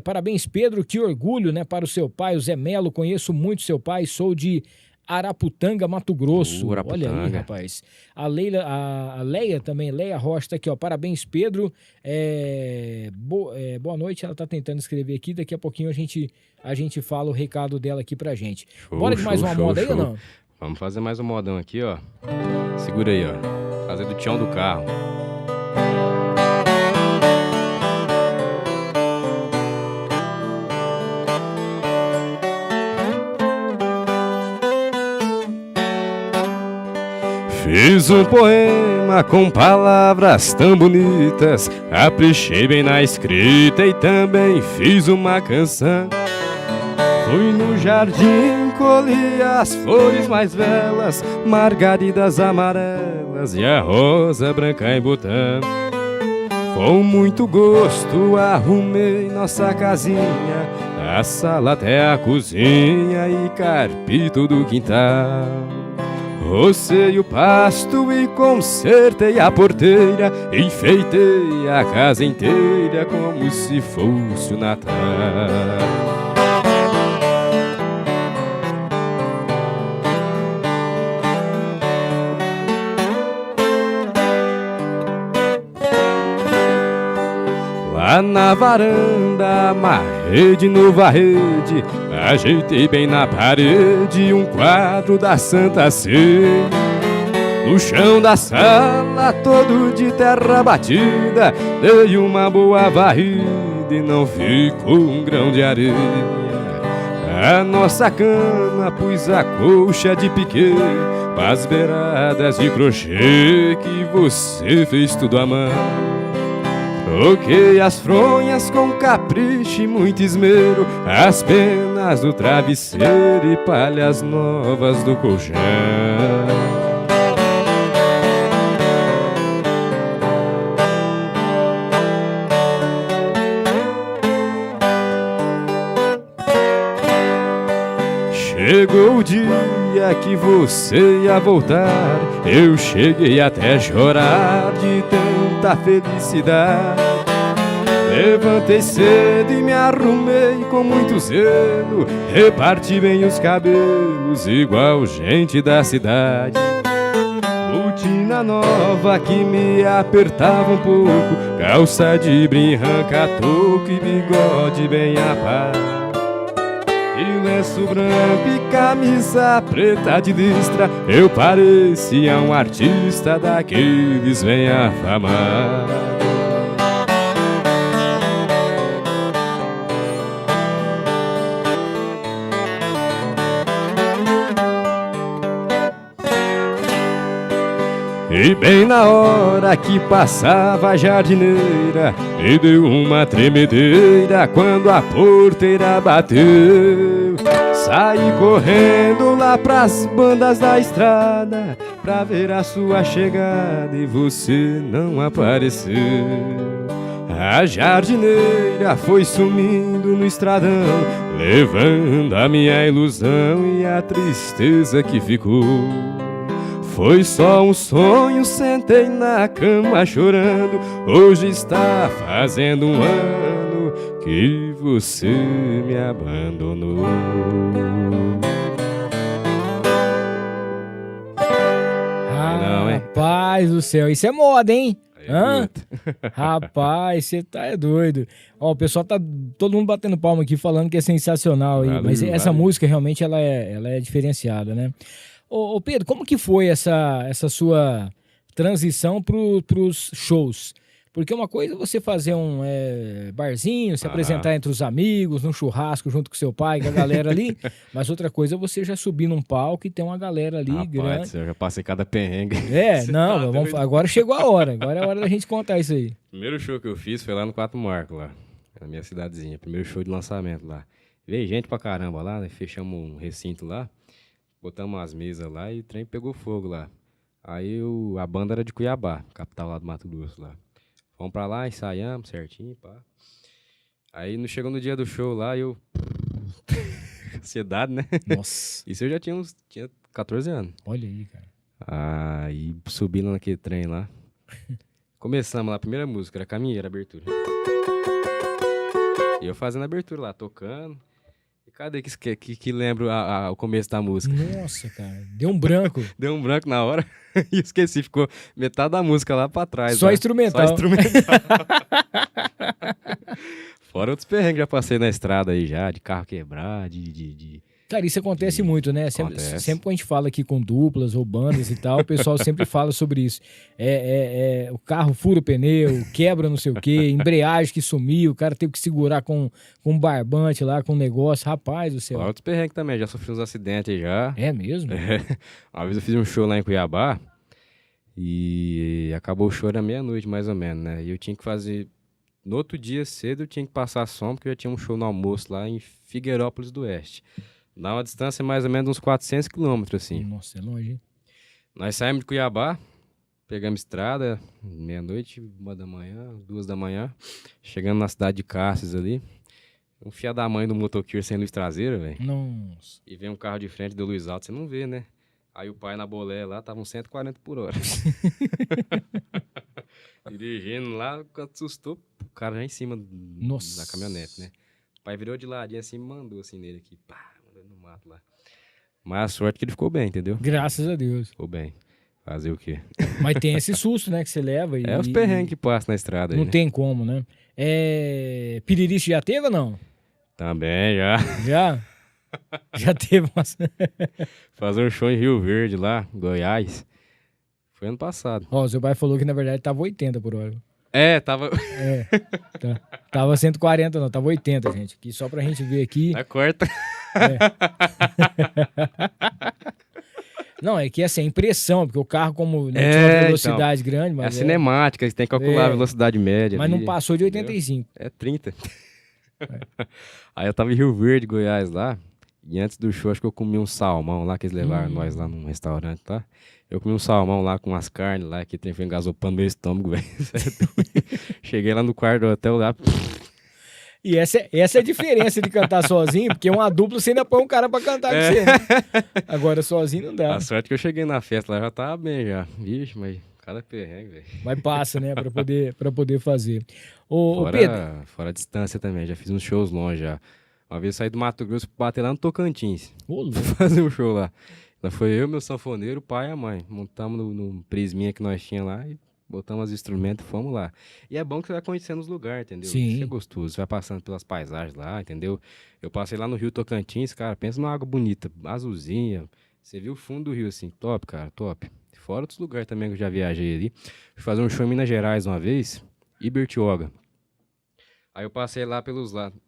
Parabéns, Pedro, que orgulho, né, para o seu pai, o Zé Melo, conheço muito seu pai, sou de Araputanga, Mato Grosso. Araputanga. Olha aí, rapaz. A Leia também, Leia Rocha tá aqui, ó. Parabéns, Pedro. Boa noite, ela tá tentando escrever aqui. Daqui a pouquinho a gente fala o recado dela aqui pra gente. Bora de mais uma moda aí ou não? Vamos fazer mais um modão aqui, ó. Segura aí, ó. Fazer do tchão do carro. Fiz um poema com palavras tão bonitas, caprichei bem na escrita e também fiz uma canção. Fui no jardim, colhi as flores mais belas, margaridas amarelas e a rosa branca em botão. Com muito gosto arrumei nossa casinha, da sala até a cozinha e carpi todo o quintal. Rocei o pasto e consertei a porteira, enfeitei a casa inteira como se fosse o Natal. Lá na varanda, amarrei de novo a rede, ajeitei bem na parede um quadro da Santa Ceia. No chão da sala, todo de terra batida, dei uma boa varrida e não ficou um grão de areia. A nossa cama pus a colcha de piquê, com as beiradas de crochê que você fez tudo à mão. Troquei as fronhas com capricho e muito esmero, as penas do travesseiro e palhas novas do colchão. Chegou o dia que você ia voltar, eu cheguei até chorar de tanta felicidade. Levantei cedo e me arrumei com muito zelo, reparti bem os cabelos igual gente da cidade. Botina nova que me apertava um pouco, calça de brim, ranca-toco e bigode bem aparo. E lenço branco e camisa preta de listra, eu parecia um artista daqueles bem afamados. E bem na hora que passava a jardineira, me deu uma tremedeira quando a porteira bateu. Saí correndo lá pras bandas da estrada, pra ver a sua chegada e você não apareceu. A jardineira foi sumindo no estradão, levando a minha ilusão e a tristeza que ficou. Foi só um sonho, sentei na cama chorando. Hoje está fazendo um ano que você me abandonou. Rapaz do céu, isso é moda, hein? Hã? Rapaz, você tá doido. Ó, o pessoal tá todo mundo batendo palma aqui falando que é sensacional aí, mas essa música realmente ela é diferenciada, né? Ô Pedro, como que foi essa sua transição pros shows? Porque uma coisa é você fazer um barzinho, se apresentar entre os amigos, num churrasco junto com seu pai, com a galera ali, mas outra coisa é você já subir num palco e ter uma galera ali grande. Eu já passei cada perrengue. Não, agora chegou a hora, agora é a hora da gente contar isso aí. O primeiro show que eu fiz foi lá no Quatro Marcos, lá, na minha cidadezinha, primeiro show de lançamento lá. Veio gente pra caramba lá, né? Fechamos um recinto lá, botamos umas mesas lá e o trem pegou fogo lá. Aí a banda era de Cuiabá, capital lá do Mato Grosso lá. Fomos pra lá, ensaiamos certinho, pá. Aí chegou no dia do show lá, eu... Ansiedade, né? Nossa. Isso eu já tinha 14 anos. Olha aí, cara. Aí subi lá naquele trem lá. Começamos lá, a primeira música, era Caminheira, abertura. E eu fazendo a abertura lá, tocando. E cadê que lembra o começo da música? Nossa, cara, deu um branco. Deu um branco na hora e esqueci, ficou metade da música lá pra trás. Só lá. instrumental. Só instrumental. Fora outros perrengues que já passei na estrada aí já, de carro quebrar, Cara, isso acontece muito, né? Sempre quando a gente fala aqui com duplas ou bandas e tal, o pessoal sempre fala sobre isso. O carro fura o pneu, quebra não sei o quê, embreagem que sumiu, o cara teve que segurar com um barbante lá, com um negócio. Rapaz do céu. Fora outros perrengues também, já sofri uns acidentes aí já. É mesmo? Uma vez eu fiz um show lá em Cuiabá e acabou o show à meia-noite, mais ou menos, né? E eu tinha que fazer... No outro dia cedo eu tinha que passar som, porque eu já tinha um show no almoço lá em Figueirópolis do Oeste. Dá uma distância mais ou menos uns 400 quilômetros, assim. Nossa, é longe, hein? Nós saímos de Cuiabá, pegamos estrada, meia-noite, 1h da manhã, 2h. Chegando na cidade de Cáceres ali. Um fia da mãe do motoqueiro sem luz traseira, velho. Nossa. E vem um carro de frente, deu luz alta, você não vê, né? Aí o pai na bolé lá, tava uns 140 por hora. Dirigindo lá, quando assustou, o cara já em cima da caminhonete, né? O pai virou de ladinho assim, mandou assim nele aqui, pá, mandou no mato lá. Mas a sorte é que ele ficou bem, entendeu? Graças a Deus. Ficou bem. Fazer o quê? Mas tem esse susto, né, que você leva. É os perrengues que passam na estrada aí, Não né? tem como, né? Piririche já teve ou não? Também, já. Já? Já teve umas... Fazer um show em Rio Verde lá, Goiás. Foi ano passado. Ó, seu pai falou que na verdade tava 80 por hora. Tava... Tava 140 não, tava 80, gente. Aqui, só pra gente ver aqui. Na quarta. Não, é que assim, a impressão, porque o carro como não tinha uma velocidade grande, É a mas cinemática, você tem que calcular a velocidade média. mas ali, não passou de 85. É 30. Aí eu tava em Rio Verde, Goiás lá. E antes do show, acho que eu comi um salmão lá, que eles levaram nós lá num restaurante, tá? Eu comi um salmão lá com umas carnes lá, que tem foi engasopando meu estômago, velho. Cheguei lá no quarto do hotel lá. E essa é a diferença de cantar sozinho, porque uma dupla você ainda põe um cara pra cantar com você. Né? Agora sozinho não dá. A sorte que eu cheguei na festa lá, já tava bem já. Vixe, mas cada perrengue, velho. Mas passa, né, pra poder fazer. Ô, Pedro. Fora a distância também, já fiz uns shows longe já. Uma vez eu saí do Mato Grosso pra bater lá no Tocantins. Fazer um show lá. Então foi eu, meu sanfoneiro, o pai e a mãe. Montamos no prisminha que nós tínhamos lá e botamos os instrumentos e fomos lá. E é bom que você vai conhecendo os lugares, entendeu? Sim. Isso é gostoso. Você vai passando pelas paisagens lá, entendeu? Eu passei lá no Rio Tocantins, cara, pensa numa água bonita, azulzinha. Você viu o fundo do rio assim, top, cara, top. Fora outros lugares também que eu já viajei ali. Fui fazer um show em Minas Gerais uma vez, Ibertioga. Aí eu passei lá pelos lados.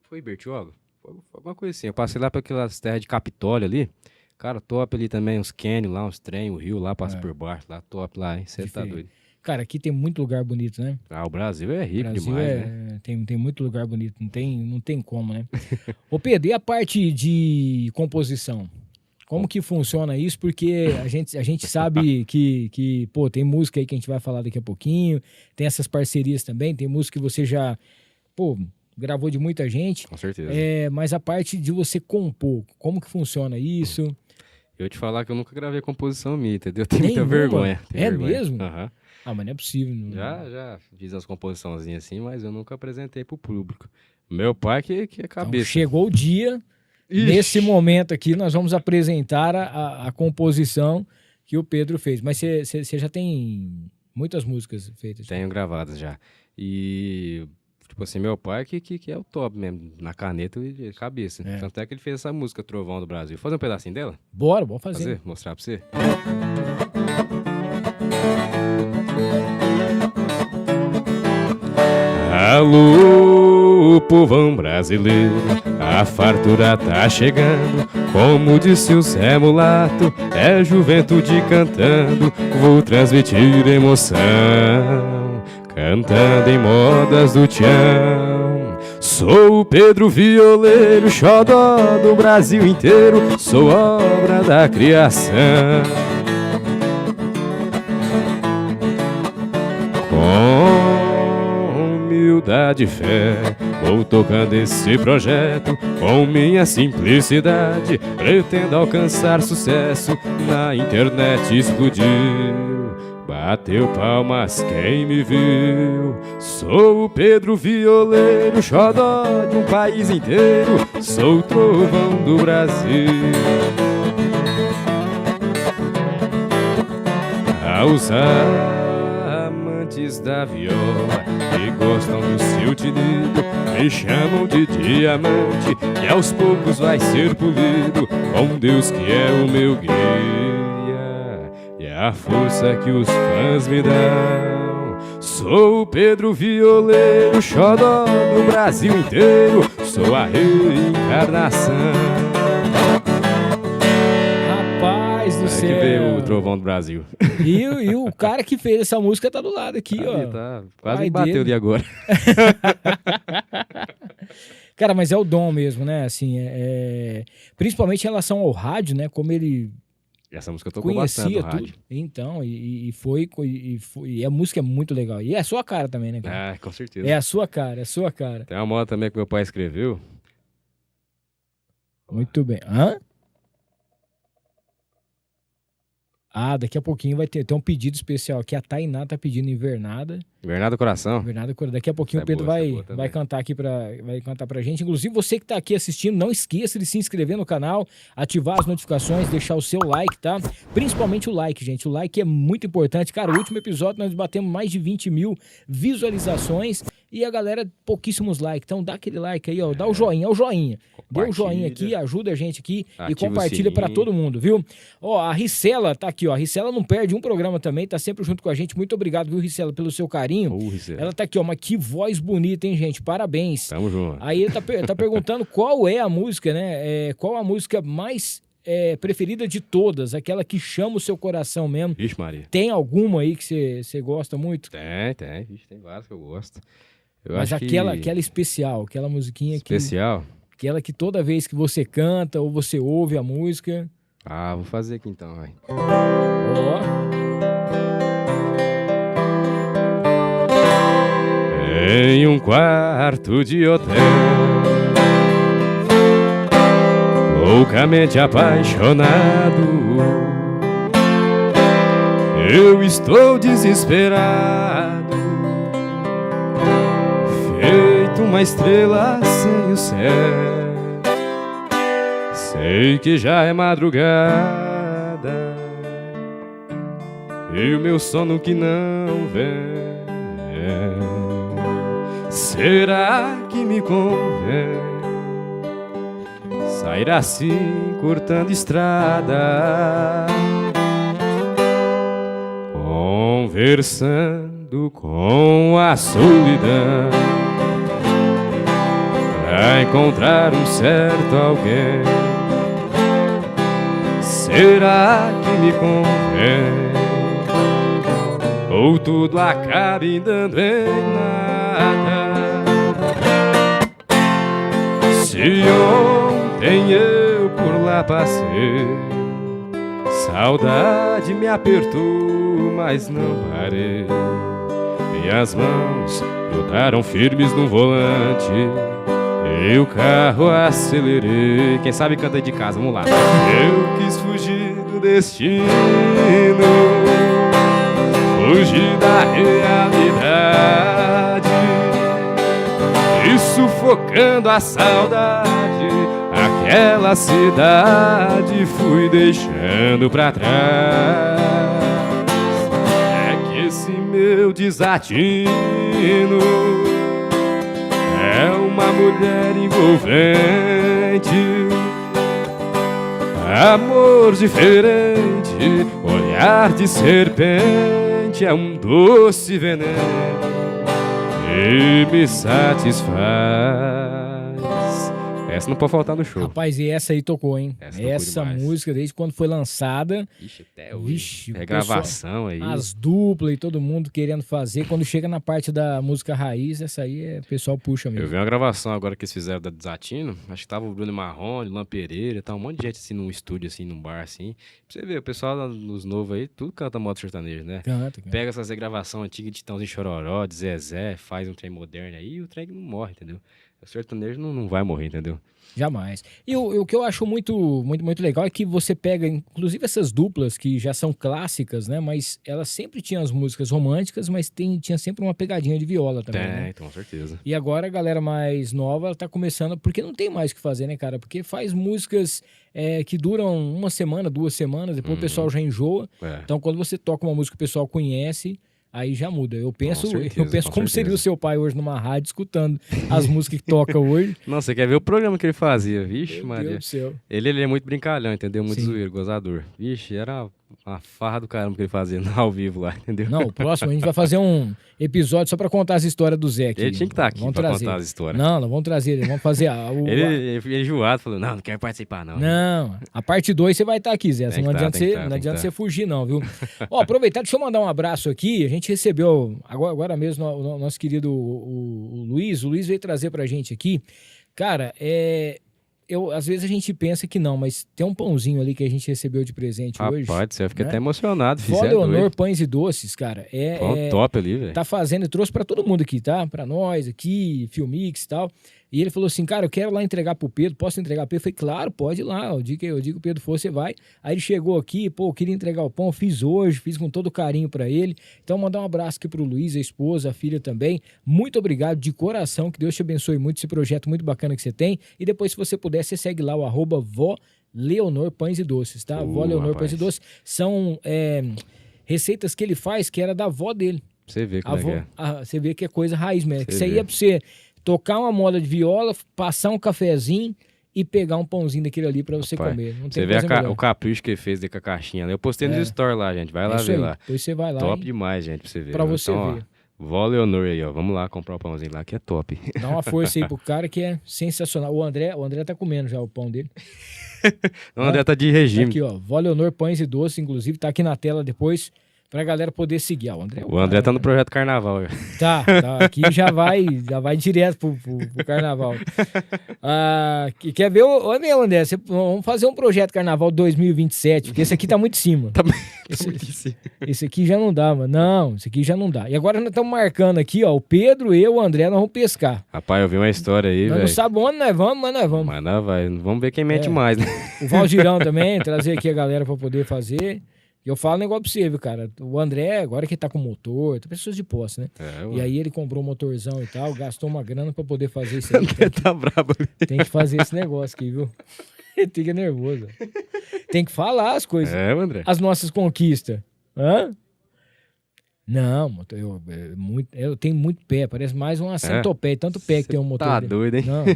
Foi Ibertioga? Foi alguma coisa assim. Eu passei lá pelas terras de Capitólio ali. Cara, top ali também, uns cânions lá, uns trem, o rio lá passa por baixo, lá, top lá, hein? Você tá doido. Cara, aqui tem muito lugar bonito, né? Ah, o Brasil é rico demais, né? Tem muito lugar bonito, não tem como, né? Ô Pedro, e a parte de composição? Como que funciona isso? Porque a gente sabe que, pô, tem música aí que a gente vai falar daqui a pouquinho, tem essas parcerias também, tem música que você já, pô, gravou de muita gente. Com certeza. Mas a parte de você compor, como que funciona isso? Eu te falar que eu nunca gravei composição minha, entendeu? Eu tenho Nenhuma? muita vergonha. Mesmo? Aham. Ah, mas não é possível. Não... Já fiz as composiçãozinhas assim, mas eu nunca apresentei pro público. Meu pai que é cabeça. Então, chegou o dia, nesse momento aqui, nós vamos apresentar a composição que o Pedro fez. Mas você já tem muitas músicas feitas? Tenho gravadas já. E... Tipo assim, meu pai que é o top mesmo, na caneta e de cabeça. Tanto é que ele fez essa música Trovão do Brasil. Fazer um pedacinho dela? Bora, vamos fazer. Mostrar pra você? Alô, povão brasileiro, a fartura tá chegando. Como disse o Zé Mulato, é juventude cantando. Vou transmitir emoção, cantando em modas do Tião. Sou o Pedro Violeiro, xodó do Brasil inteiro. Sou obra da criação. Com humildade e fé, vou tocando esse projeto. Com minha simplicidade, pretendo alcançar sucesso. Na internet explodiu, bateu palmas quem me viu. Sou o Pedro Violeiro, xodó de um país inteiro. Sou o trovão do Brasil. Aos amantes da viola que gostam do seu tinido, me chamam de diamante, que aos poucos vai ser polido. Com Deus que é o meu guia e a força que os fãs me dão. Sou o Pedro Violeiro, xodó do Brasil inteiro. Sou a reencarnação. Rapaz do céu. Que veio o Trovão do Brasil. E o cara que fez essa música tá do lado aqui, ó. Tá, quase me bateu ali agora. Cara, mas é o dom mesmo, né? Assim, principalmente em relação ao rádio, né? Como ele essa música tocou bastante no rádio. Então, e a música é muito legal. E é a sua cara também, né, cara? Ah, com certeza. É a sua cara, é a sua cara. Tem uma moda também que meu pai escreveu. Muito bem. Hã? Daqui a pouquinho vai ter um pedido especial aqui. A Tainá tá pedindo Invernada. Invernada do Coração. Invernada do Coração. Daqui a pouquinho o Pedro vai cantar aqui vai cantar pra gente. Inclusive, você que tá aqui assistindo, não esqueça de se inscrever no canal, ativar as notificações, deixar o seu like, tá? Principalmente o like, gente. O like é muito importante. Cara, o último episódio nós batemos mais de 20 mil visualizações e a galera, pouquíssimos likes. Então dá aquele like aí, ó. Dá o joinha, Dê o joinha aqui, ajuda a gente aqui e compartilha pra todo mundo, viu? Ó, a Ricela tá aqui, ó. A Ricela não perde um programa também, tá sempre junto com a gente. Muito obrigado, viu, Ricela, pelo seu carinho. Ela tá aqui, ó, mas que voz bonita, hein, gente? Parabéns. Tamo junto. Aí ele tá perguntando qual é a música, né? Qual a música mais preferida de todas? Aquela que chama o seu coração mesmo. Vixe, Maria. Tem alguma aí que você gosta muito? Tem. Vixe, tem várias que eu gosto. Mas aquela especial, aquela musiquinha especial? Aquela que toda vez que você canta ou você ouve a música... Vou fazer aqui então, vai. Em um quarto de hotel, loucamente apaixonado, eu estou desesperado, feito uma estrela sem o céu. Sei que já é madrugada e o meu sono que não vem. Será que me convém sair assim, cortando estrada, conversando com a solidão, pra encontrar um certo alguém? Será que me convém? Ou tudo acaba dando em nada? Se ontem eu por lá passei, saudade me apertou, mas não parei. Minhas mãos grudaram firmes no volante e o carro acelerei. Quem sabe canta aí de casa, vamos lá. Eu quis fugir do destino, fugir da realidade, e sufocando a saudade, aquela cidade fui deixando pra trás. É que esse meu desatino é uma mulher envolvente, amor diferente, olhar de serpente, é um doce veneno e me satisfaz. Essa não pode faltar no show. Rapaz, e essa aí tocou, hein? Essa música, desde quando foi lançada. Ixi, até hoje. Regravação aí. As duplas e todo mundo querendo fazer. Quando chega na parte da música raiz, essa aí o pessoal puxa mesmo. Eu vi uma gravação agora que eles fizeram da Desatino. Acho que tava o Bruno Marrone, Luan Pereira, tá um monte de gente assim num estúdio, assim, num bar, assim. Pra você ver, o pessoal nos novos aí, tudo canta modo sertanejo, né? Canta. Pega essas gravações antigas de Tãozinho Chororó, de Zezé, faz um trem moderno aí e o trem não morre, entendeu? O sertanejo não vai morrer, entendeu? Jamais. E o que eu acho muito legal é que você pega, inclusive essas duplas que já são clássicas, né? Mas elas sempre tinham as músicas românticas, mas tinha sempre uma pegadinha de viola também, né? Com certeza. E agora a galera mais nova, ela tá começando, porque não tem mais o que fazer, né, cara? Porque faz músicas que duram uma semana, 2 semanas, depois o pessoal já enjoa. Então quando você toca uma música que o pessoal conhece, aí já muda. Eu penso como seria o seu pai hoje numa rádio escutando as músicas que toca hoje. Não, você quer ver o programa que ele fazia, vixe, Maria. Meu Deus do céu. Ele é muito brincalhão, entendeu? Muito zoeiro, gozador. Vixe, era uma farra do caramba que ele fazia ao vivo lá, entendeu? Não, o próximo a gente vai fazer um episódio só pra contar as histórias do Zé aqui. Ele tinha que estar aqui pra contar as histórias. Não, vamos trazer ele. Vamos fazer ele enjoado, falou, não quero participar não. Não, a parte 2 você vai estar aqui, Zé. Não adianta você fugir não, viu? Ó, aproveitar, deixa eu mandar um abraço aqui. A gente recebeu agora mesmo o nosso querido o Luiz. O Luiz veio trazer pra gente aqui. Cara, às vezes a gente pensa que não, mas tem um pãozinho ali que a gente recebeu de presente hoje. Pode ser, eu fiquei até emocionado. Vó Leonor Pães e Doces, cara. Pão top ali, velho. Tá fazendo e trouxe pra todo mundo aqui, tá? Pra nós aqui, Filmix e tal. E ele falou assim, cara, eu quero lá entregar pro Pedro, posso entregar pro Pedro? Eu falei, claro, pode ir lá, o dia que o Pedro for, você vai. Aí ele chegou aqui, pô, eu queria entregar o pão, fiz hoje, fiz com todo carinho pra ele. Então, mandar um abraço aqui pro Luiz, a esposa, a filha também. Muito obrigado de coração, que Deus te abençoe muito, esse projeto muito bacana que você tem. E depois, se você puder, você segue lá o @vó Leonor Pães e Doces, tá? Vó Leonor Pães e Doces. São receitas que ele faz que era da avó dele. Você vê como é. Você vê que é coisa raiz mesmo. Isso aí é pra você tocar uma moda de viola, passar um cafezinho e pegar um pãozinho daquele ali pra você comer. Não tem você vê coisa o capricho que ele fez com a caixinha, né? Eu postei nos stories lá, gente. Vai lá ver lá. Depois você vai lá. Top demais, gente, pra você ver. Pra você então, ver. Vó Leonor aí, ó. Vamos lá comprar o pãozinho lá, que é top. Dá uma força aí pro cara que é sensacional. O André tá comendo já o pão dele. O André tá de regime. Tá aqui, ó. Vó Leonor Pães e Doces, inclusive, tá aqui na tela depois pra galera poder seguir. O André tá no projeto Carnaval. Tá. Aqui já vai direto pro Carnaval. Quer ver? André, vamos fazer um projeto Carnaval 2027, porque esse aqui tá muito em cima. Esse aqui já não dá, mano. Não, esse aqui já não dá. E agora nós estamos marcando aqui, ó, o Pedro, eu, o André, nós vamos pescar. Rapaz, eu vi uma história aí, velho. Nós não sabemos onde nós vamos, mas nós vamos. Mas nós vai. Vamos ver quem mente mais, né? O Valdirão também, trazer aqui a galera pra poder fazer. E eu falo um negócio pra você, viu, cara? O André, agora que tá com motor, tem pessoas de posse, né? E aí ele comprou um motorzão e tal, gastou uma grana pra poder fazer isso aí. André tá brabo ali. Tem que fazer esse negócio aqui, viu? Ele fica nervoso. Tem que falar as coisas. André. As nossas conquistas. Hã? Não, eu tenho muito pé, parece mais uma centopeia, tanto pé que tem um motor. Tá doido, hein? Não,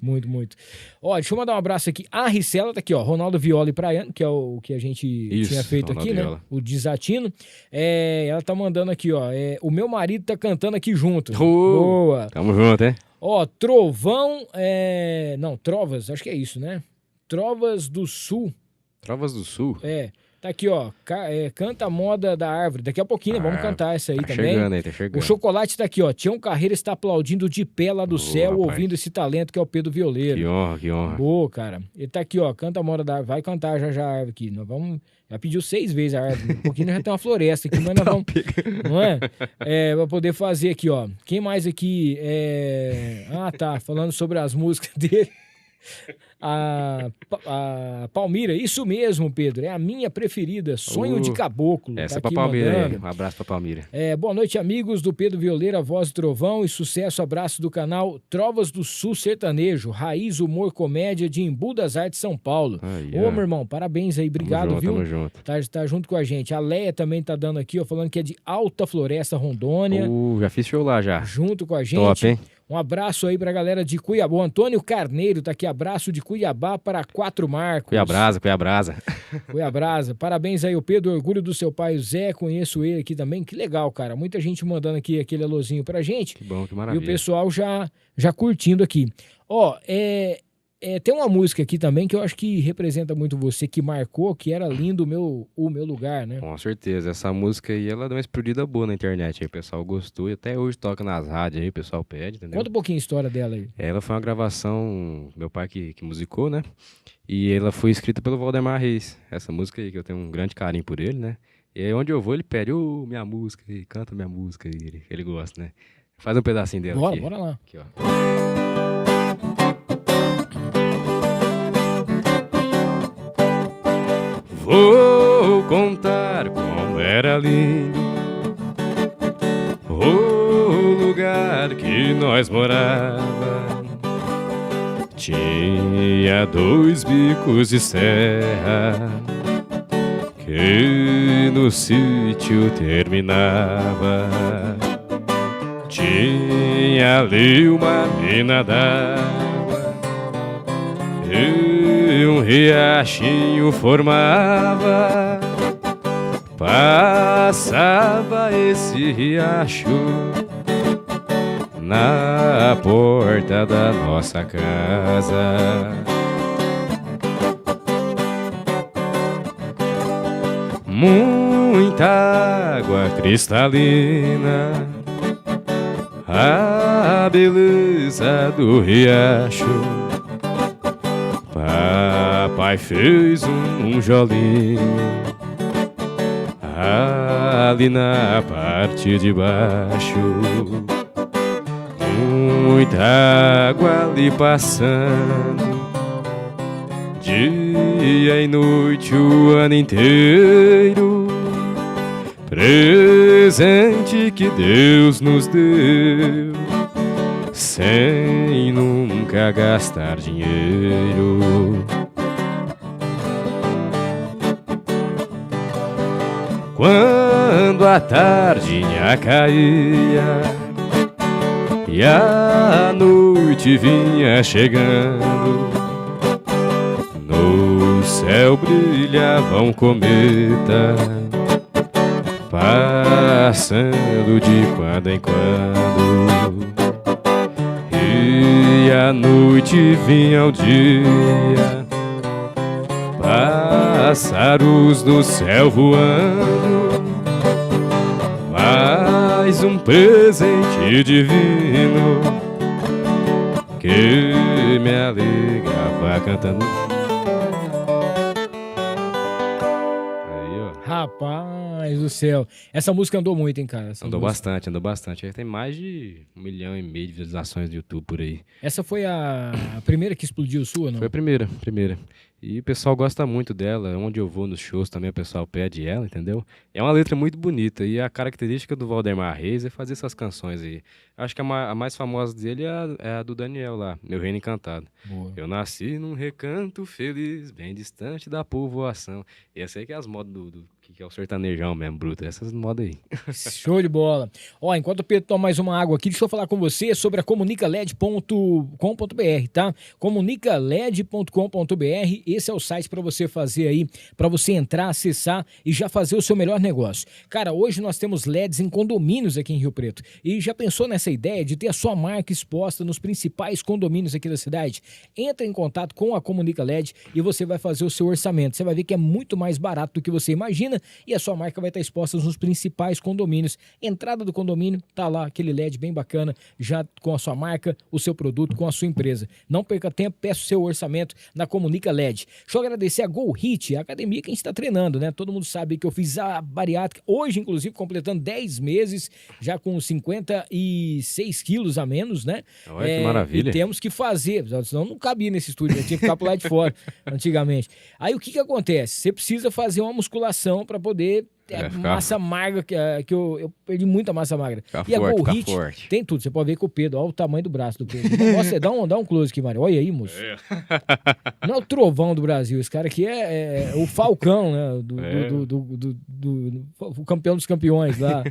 muito. Ó, deixa eu mandar um abraço aqui. A Ricela tá aqui, ó, Ronaldo Viola e Praiano, que é o que a gente tinha feito Ronaldo aqui, Viola. né? O Desatino. Ela tá mandando aqui, ó, o meu marido tá cantando aqui junto. Boa. Tamo junto, hein? Ó, Trovão, não, Trovas, acho que é isso, né? Trovas do Sul. Trovas do Sul? Tá aqui, ó, canta a moda da árvore. Daqui a pouquinho, vamos cantar essa aí também. Tá chegando. O Chocolate tá aqui, ó. Tião Carreira está aplaudindo de pé lá do céu, rapaz. ouvindo esse talento que é o Pedro Violeiro. Que honra. Boa, cara. Ele tá aqui, ó, canta a moda da árvore. Vai cantar já a árvore aqui. Nós vamos... Já pediu 6 vezes a árvore. Um pouquinho já tem uma floresta aqui, mas nós vamos... Não é? Pra poder fazer aqui, ó. Quem mais aqui? Tá. Falando sobre as músicas dele. A Palmira, isso mesmo, Pedro, é a minha preferida, Sonho de Caboclo. Essa tá é pra Palmira mandando. aí, um abraço pra Palmira. Boa noite, amigos do Pedro Violeiro, a voz do trovão, e sucesso, abraço do canal Trovas do Sul Sertanejo, raiz, humor, comédia de Embu das Artes, São Paulo. Meu irmão, parabéns aí, obrigado, viu? Tamo junto. Tá junto com a gente. A Leia também tá dando aqui, ó, falando que é de Alta Floresta, Rondônia. Já fiz show lá já. Junto com a gente. Top, hein? Um abraço aí pra galera de Cuiabá. O Antônio Carneiro tá aqui. Abraço de Cuiabá para 4 Marcos. Cuiabrasa. Parabéns aí, o Pedro. Orgulho do seu pai, o Zé. Conheço ele aqui também. Que legal, cara. Muita gente mandando aqui aquele alôzinho pra gente. Que bom, que maravilha. E o pessoal já curtindo aqui. Ó, tem uma música aqui também que eu acho que representa muito você, que marcou, que era lindo o meu lugar, né? Com certeza, essa música aí, ela deu uma explodida boa na internet, aí o pessoal gostou e até hoje toca nas rádios aí, o pessoal pede, entendeu? Conta um pouquinho a história dela aí. Ela foi uma gravação, meu pai que musicou, né? E ela foi escrita pelo Valdemar Reis, essa música aí, que eu tenho um grande carinho por ele, né? E aí onde eu vou, ele pede, minha música, ele canta minha música, ele gosta, né? Faz um pedacinho dela aqui. Bora lá. Aqui, ó. Vou contar como era lindo o lugar que nós morava. Tinha 2 bicos de serra que no sítio terminava. Tinha ali uma mina d'água e um riachinho formava. Passava esse riacho na porta da nossa casa. Muita água cristalina, a beleza do riacho. Papai fez um jolinho ali na parte de baixo. muita água ali passando, dia e noite o ano inteiro. Presente que Deus nos deu, sem nunca gastar dinheiro. Quando a tardinha caía e a noite vinha chegando, no céu brilhava um cometa, passando de quando em quando. E a noite vinha ao dia, pássaros do céu voando, mais um presente divino que me alegrava cantando. Aí, ó. Rapaz do céu. Essa música andou muito, hein, cara? Andou bastante, andou bastante. Tem mais de 1,5 milhão de visualizações no YouTube por aí. Essa foi a primeira que explodiu sua, não? Foi a primeira. E o pessoal gosta muito dela. Onde eu vou nos shows também o pessoal pede ela, entendeu? É uma letra muito bonita. E a característica do Valdemar Reis é fazer essas canções aí. Acho que a mais famosa dele é a do Daniel lá, Meu Reino Encantado. Boa. Eu nasci num recanto feliz, bem distante da povoação. E essa aí que é as modas do que é o sertanejão mesmo, bruto. Essas modas aí. Show de bola. Ó, enquanto o Pedro toma mais uma água aqui, deixa eu falar com você sobre a comunicaled.com.br, tá? comunicaled.com.br, esse é o site para você fazer aí, para você entrar, acessar e já fazer o seu melhor negócio. Cara, hoje nós temos LEDs em condomínios aqui em Rio Preto. E já pensou nessa ideia de ter a sua marca exposta nos principais condomínios aqui da cidade? Entra em contato com a Comunica LED e você vai fazer o seu orçamento. Você vai ver que é muito mais barato do que você imagina e a sua marca vai estar exposta nos principais condomínios. Entrada do condomínio, tá lá aquele LED bem bacana, já com a sua marca, o seu produto, com a sua empresa. Não perca tempo, peça o seu orçamento na Comunica LED. Deixa eu agradecer a Go Hit, a academia que a gente está treinando, né? Todo mundo sabe que eu fiz a bariátrica, hoje inclusive completando 10 meses, já com 56 quilos a menos, né? Olha que maravilha. E temos que fazer, senão não cabia nesse estúdio, eu tinha que ficar pro lado de fora, antigamente. Aí o que acontece? Você precisa fazer uma musculação para poder massa magra, que eu perdi muita massa magra. Fica e forte, a Go Hit tem tudo. Você pode ver com o Pedro, olha o tamanho do braço do Pedro. Nossa, dá um close aqui, Mário. Olha aí, moço. Não é o trovão do Brasil, esse cara aqui é o Falcão, né? O campeão dos campeões lá.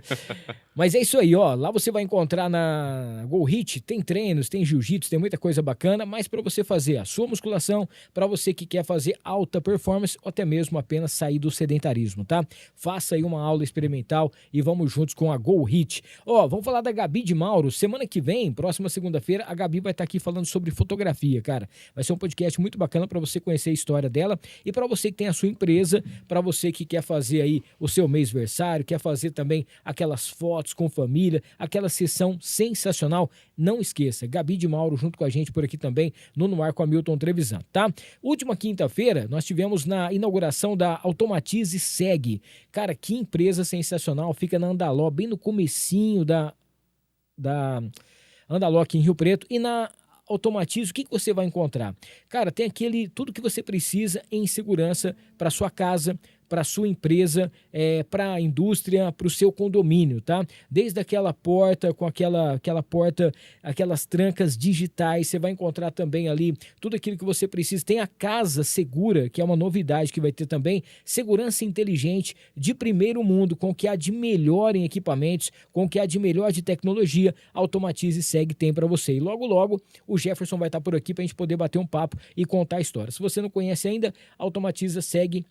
Mas é isso aí, ó. Lá você vai encontrar na Go Hit, tem treinos, tem jiu-jitsu, tem muita coisa bacana, mas para você fazer a sua musculação, para você que quer fazer alta performance ou até mesmo apenas sair do sedentarismo, tá? Faça aí uma aula experimental e vamos juntos com a Go Hit. Ó, vamos falar da Gabi de Mauro. Semana que vem, próxima segunda-feira, a Gabi vai estar aqui falando sobre fotografia, cara. Vai ser um podcast muito bacana para você conhecer a história dela e para você que tem a sua empresa, para você que quer fazer aí o seu mêsversário, quer fazer também aquelas fotos com família, aquela sessão sensacional. Não esqueça, Gabi de Mauro junto com a gente por aqui também no ar com a Milton Trevisan, tá? Última quinta-feira, nós tivemos na inauguração da Automatize Segue. Cara, que empresa sensacional, fica na Andaló, bem no comecinho da Andaló aqui em Rio Preto. E na Automatize, o que você vai encontrar? Cara, tem tudo que você precisa em segurança para sua casa, para sua empresa, para a indústria, para o seu condomínio, tá? Desde aquela porta com aquela porta, aquelas trancas digitais, você vai encontrar também ali tudo aquilo que você precisa. Tem a Casa Segura, que é uma novidade que vai ter também, segurança inteligente de primeiro mundo, com o que há de melhor em equipamentos, com o que há de melhor de tecnologia, Automatize Segue tem para você. E logo, logo, o Jefferson vai estar por aqui para a gente poder bater um papo e contar a história. Se você não conhece ainda, Automatize Segue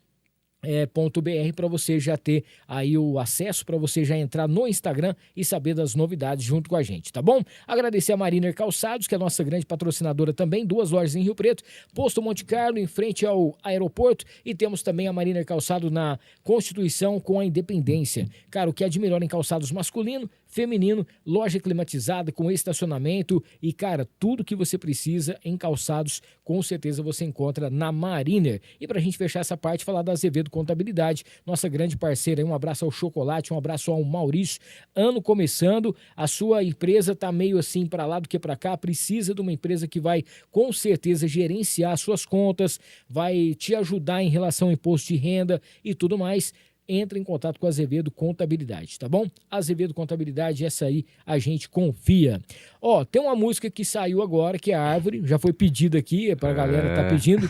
.br para você já ter aí o acesso, para você já entrar no Instagram e saber das novidades junto com a gente, tá bom? Agradecer a Mariner Calçados, que é a nossa grande patrocinadora também, 2 lojas em Rio Preto, Posto Monte Carlo, em frente ao aeroporto, e temos também a Mariner Calçado na Constituição com a Independência. Cara, o que há de melhor em calçados masculino, feminino, loja climatizada com estacionamento e, cara, tudo que você precisa em calçados, com certeza você encontra na Mariner. E pra gente fechar essa parte, falar da Azevedo Contabilidade, nossa grande parceira. Um abraço ao Chocolate, um abraço ao Maurício. Ano começando, a sua empresa está meio assim para lá do que para cá, precisa de uma empresa que vai com certeza gerenciar suas contas, vai te ajudar em relação ao imposto de renda e tudo mais. Entra em contato com a Azevedo Contabilidade, tá bom? Azevedo Contabilidade, essa aí a gente confia. Ó, tem uma música que saiu agora, que é a Árvore, já foi pedida aqui, pra galera tá pedindo.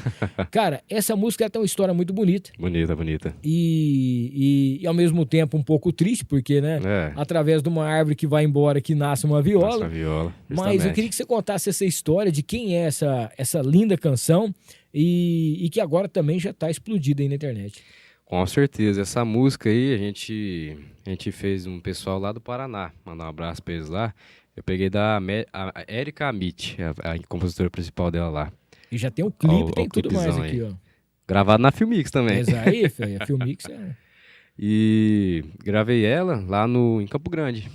Cara, essa música tem uma história muito bonita. Bonita. E ao mesmo tempo um pouco triste, porque, né, através de uma árvore que vai embora, que nasce uma viola. Nasce uma viola, mas eu queria que você contasse essa história de quem é essa linda canção e que agora também já tá explodida aí na internet. Com certeza, essa música aí a gente fez um pessoal lá do Paraná, mandar um abraço pra eles lá. Eu peguei da a Erika Amit, a compositora principal dela lá. E já tem um clipe, tem tudo mais aqui, ó. Gravado na Filmix também. Mas aí, filho, a Filmix é... E gravei ela lá em Campo Grande.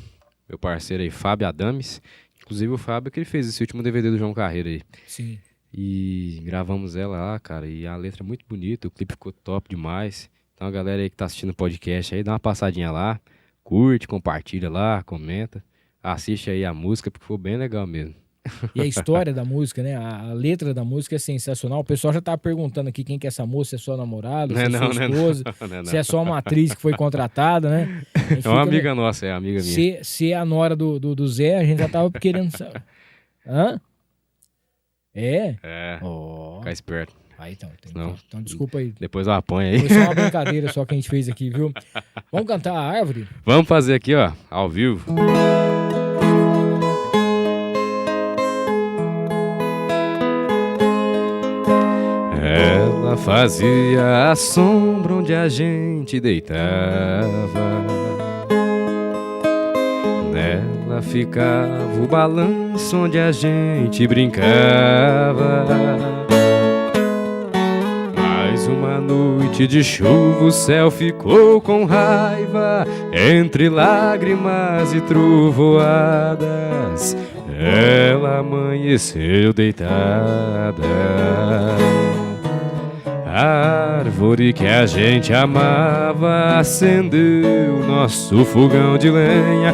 Meu parceiro aí, Fábio Adames. Inclusive o Fábio que ele fez esse último DVD do João Carreira aí. Sim. E gravamos ela lá, cara, e a letra é muito bonita, o clipe ficou top demais. Então a galera aí que tá assistindo o podcast aí, dá uma passadinha lá, curte, compartilha lá, comenta, assiste aí a música, porque ficou bem legal mesmo. E a história da música, né? A letra da música é sensacional. O pessoal já tá perguntando aqui quem que é essa moça, se é sua namorada, se é sua esposa, se é só uma atriz que foi contratada, né? É uma amiga nossa, é amiga minha. Se é a nora do Zé, a gente já tava querendo saber. Hã? É? Fica esperto. Então desculpa aí. Depois eu apanho aí. Foi só uma brincadeira só que a gente fez aqui, viu? Vamos cantar a Árvore? Vamos fazer aqui, ó, ao vivo. Ela fazia a sombra onde a gente deitava. Nela ficava o balanço onde a gente brincava. Mais uma noite de chuva, o céu ficou com raiva. Entre lágrimas e trovoadas, ela amanheceu deitada. A árvore que a gente amava acendeu nosso fogão de lenha,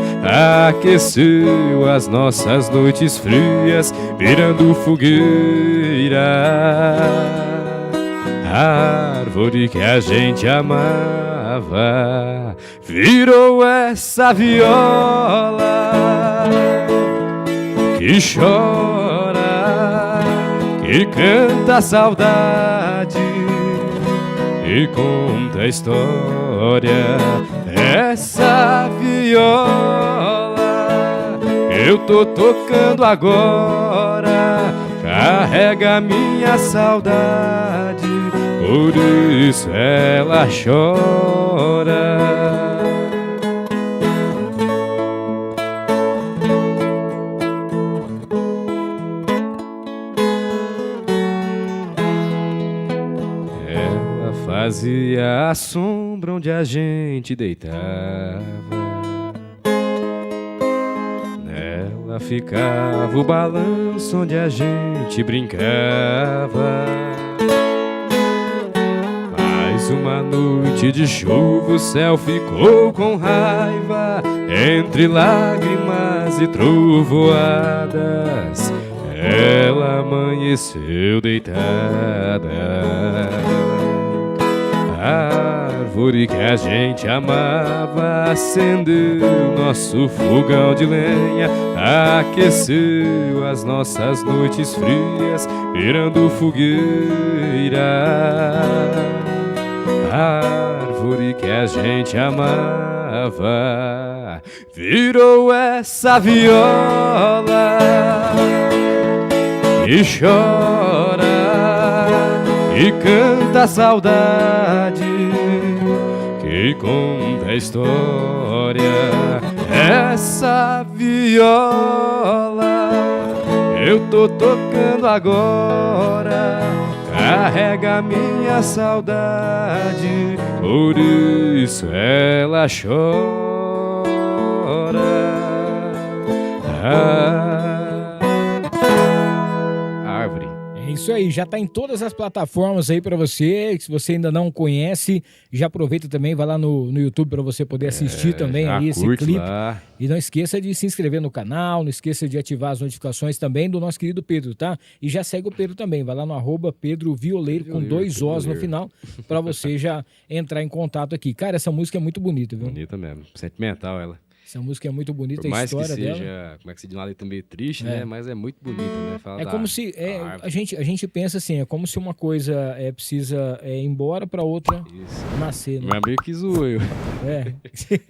aqueceu as nossas noites frias, virando fogueira. A árvore que a gente amava virou essa viola que chora, que canta a saudade e conta a história. Essa viola eu tô tocando agora carrega minha saudade, por isso ela chora. Fazia a sombra onde a gente deitava. Nela ficava o balanço onde a gente brincava. Mais uma noite de chuva, o céu ficou com raiva. Entre lágrimas e trovoadas, ela amanheceu deitada. A árvore que a gente amava acendeu nosso fogão de lenha, aqueceu as nossas noites frias, virando fogueira. A árvore que a gente amava virou essa viola que chora e canta a saudade, que conta a história. Essa viola eu tô tocando agora carrega minha saudade, por isso ela chora. É isso aí, já tá em todas as plataformas aí pra você, se você ainda não conhece, já aproveita também, vai lá no YouTube pra você poder assistir também já aí esse curte clipe. lá. E não esqueça de se inscrever no canal, não esqueça de ativar as notificações também do nosso querido Pedro, tá? E já segue o Pedro também, vai lá no @Pedro Violeiro com 2 Os no final, pra você já entrar em contato aqui. Cara, essa música é muito bonita, viu? Bonita mesmo, sentimental ela. Essa música é muito bonita, Por a mais que história seja, dela. como é que se diz, uma letra meio triste, né? Mas é muito bonita, né? Fala É da como se árvore. a gente pensa assim, é como se uma coisa precisa ir embora pra outra Isso. nascer, né? Meu amigo que zoou eu. É.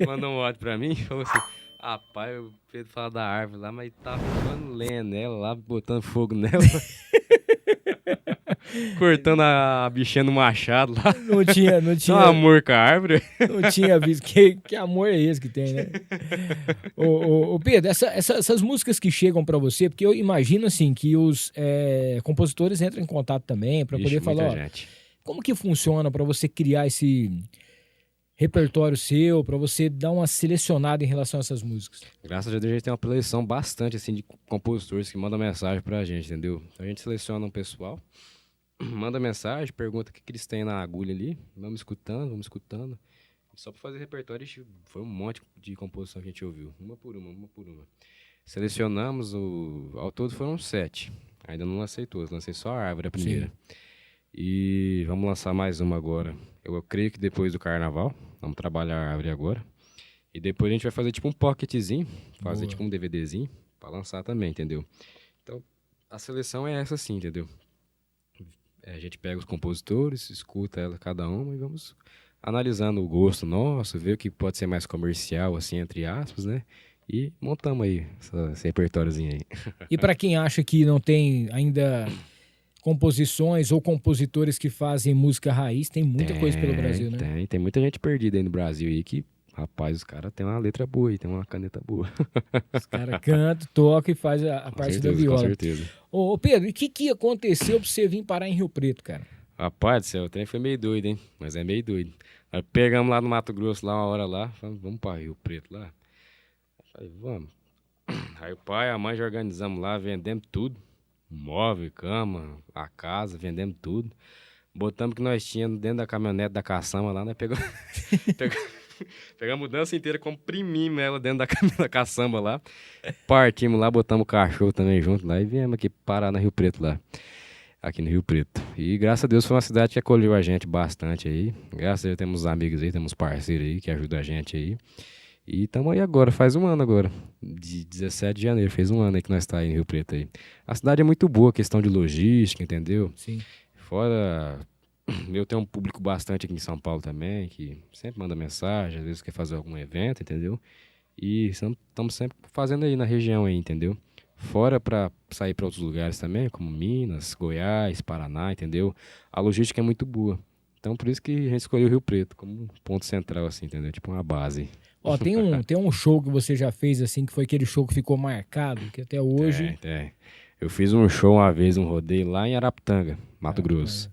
Mandou um áudio pra mim e falou assim: rapaz, o Pedro fala da árvore lá, mas tá ficando lenha nela lá, botando fogo nela. Cortando a bichinha no machado lá. Não tinha, Dá um amor com a árvore. não tinha visto. Que amor é esse que tem, né? Ô, Pedro, essas músicas que chegam pra você, porque eu imagino assim que os compositores entram em contato também pra poder Ixi, falar, muita ó, gente. como que funciona pra você criar esse repertório seu, pra você dar uma selecionada em relação a essas músicas? Graças a Deus a gente tem uma seleção bastante assim de compositores que mandam mensagem pra gente, entendeu? Então a gente seleciona um pessoal, manda mensagem, pergunta o que eles têm na agulha ali, vamos escutando. Só pra fazer repertório, foi um monte de composição que a gente ouviu, uma por uma. Selecionamos, ao todo foram 7. Ainda não lancei todas, lancei só a árvore, a primeira. Sim. E vamos lançar mais uma agora. Eu creio que depois do carnaval, vamos trabalhar a árvore agora. E depois a gente vai fazer tipo um pocketzinho, fazer Boa. tipo um DVDzinho, pra lançar também, entendeu? Então, a seleção é essa assim, entendeu? A gente pega os compositores, escuta ela cada uma e vamos analisando o gosto nosso, ver o que pode ser mais comercial, assim, entre aspas, né? E montamos aí esse repertóriozinho aí. E pra quem acha que não tem ainda composições ou compositores que fazem música raiz, tem muita coisa pelo Brasil, né? Tem muita gente perdida aí no Brasil aí que, rapaz, os caras têm uma letra boa e tem uma caneta boa. Os caras cantam, tocam e fazem a parte da viola. Com certeza. Ô, Pedro, e o que aconteceu pra você vir parar em Rio Preto, cara? Rapaz do céu, o trem foi meio doido, hein? Mas é meio doido. Aí pegamos lá no Mato Grosso, lá uma hora lá, falamos, vamos pra Rio Preto lá. Falei, vamos. Aí o pai e a mãe já organizamos lá, vendemos tudo. Móvel, cama, a casa, vendemos tudo. Botamos o que nós tínhamos dentro da caminhonete da caçamba lá, né? Pegamos a mudança inteira, comprimimos ela dentro da caçamba lá. Partimos lá, botamos o cachorro também junto lá e viemos aqui parar na Rio Preto lá. Aqui no Rio Preto. E graças a Deus foi uma cidade que acolheu a gente bastante aí. Graças a Deus temos amigos aí, temos parceiros aí que ajudam a gente aí. E estamos aí agora, faz um ano agora. De 17 de janeiro, fez um ano aí que nós estamos aí no Rio Preto aí. A cidade é muito boa, questão de logística, entendeu? Sim. Fora, eu tenho um público bastante aqui em São Paulo também, que sempre manda mensagem, às vezes quer fazer algum evento, entendeu? E estamos sempre fazendo aí na região aí, entendeu? Fora para sair para outros lugares também, como Minas, Goiás, Paraná, entendeu? A logística é muito boa. Então, por isso que a gente escolheu o Rio Preto como ponto central, assim, entendeu? Tipo uma base. Ó, tem um show que você já fez, assim, que foi aquele show que ficou marcado, que até hoje... Eu fiz um show uma vez, um rodeio lá em Araputanga, Mato Grosso.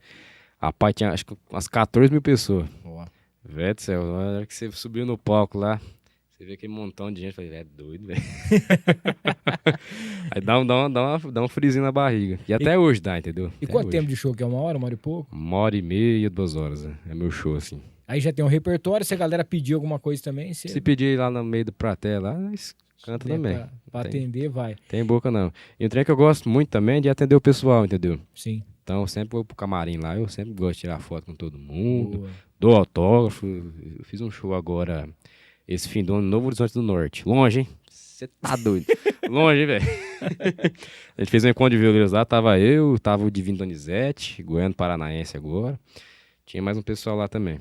Rapaz, tinha acho que umas 14 mil pessoas. Ó. Velho do céu, na hora que você subiu no palco lá, você vê aquele montão de gente, eu falei, é doido, velho. Aí dá um frisinho na barriga. E até hoje dá, entendeu? E Até quanto hoje. tempo de show? Que é 1 hora e pouco? 1h30, 2 horas, né? É meu show, assim. Aí já tem um repertório, se a galera pedir alguma coisa também, Se pedir lá no meio do plateia lá, nós canta der também. Pra Tem. atender, vai. Tem boca não. E um trem que eu gosto muito também é de atender o pessoal, entendeu? Sim. Então eu sempre vou pro camarim lá, eu sempre gosto de tirar foto com todo mundo, Boa. dou autógrafo. Eu fiz um show agora, esse fim do ano, em Novo Horizonte do Norte. Longe, hein? Você tá doido. Longe, hein, velho? A gente fez um encontro de violeiros lá, tava o Divino Donizete, Goiano Paranaense agora. Tinha mais um pessoal lá também.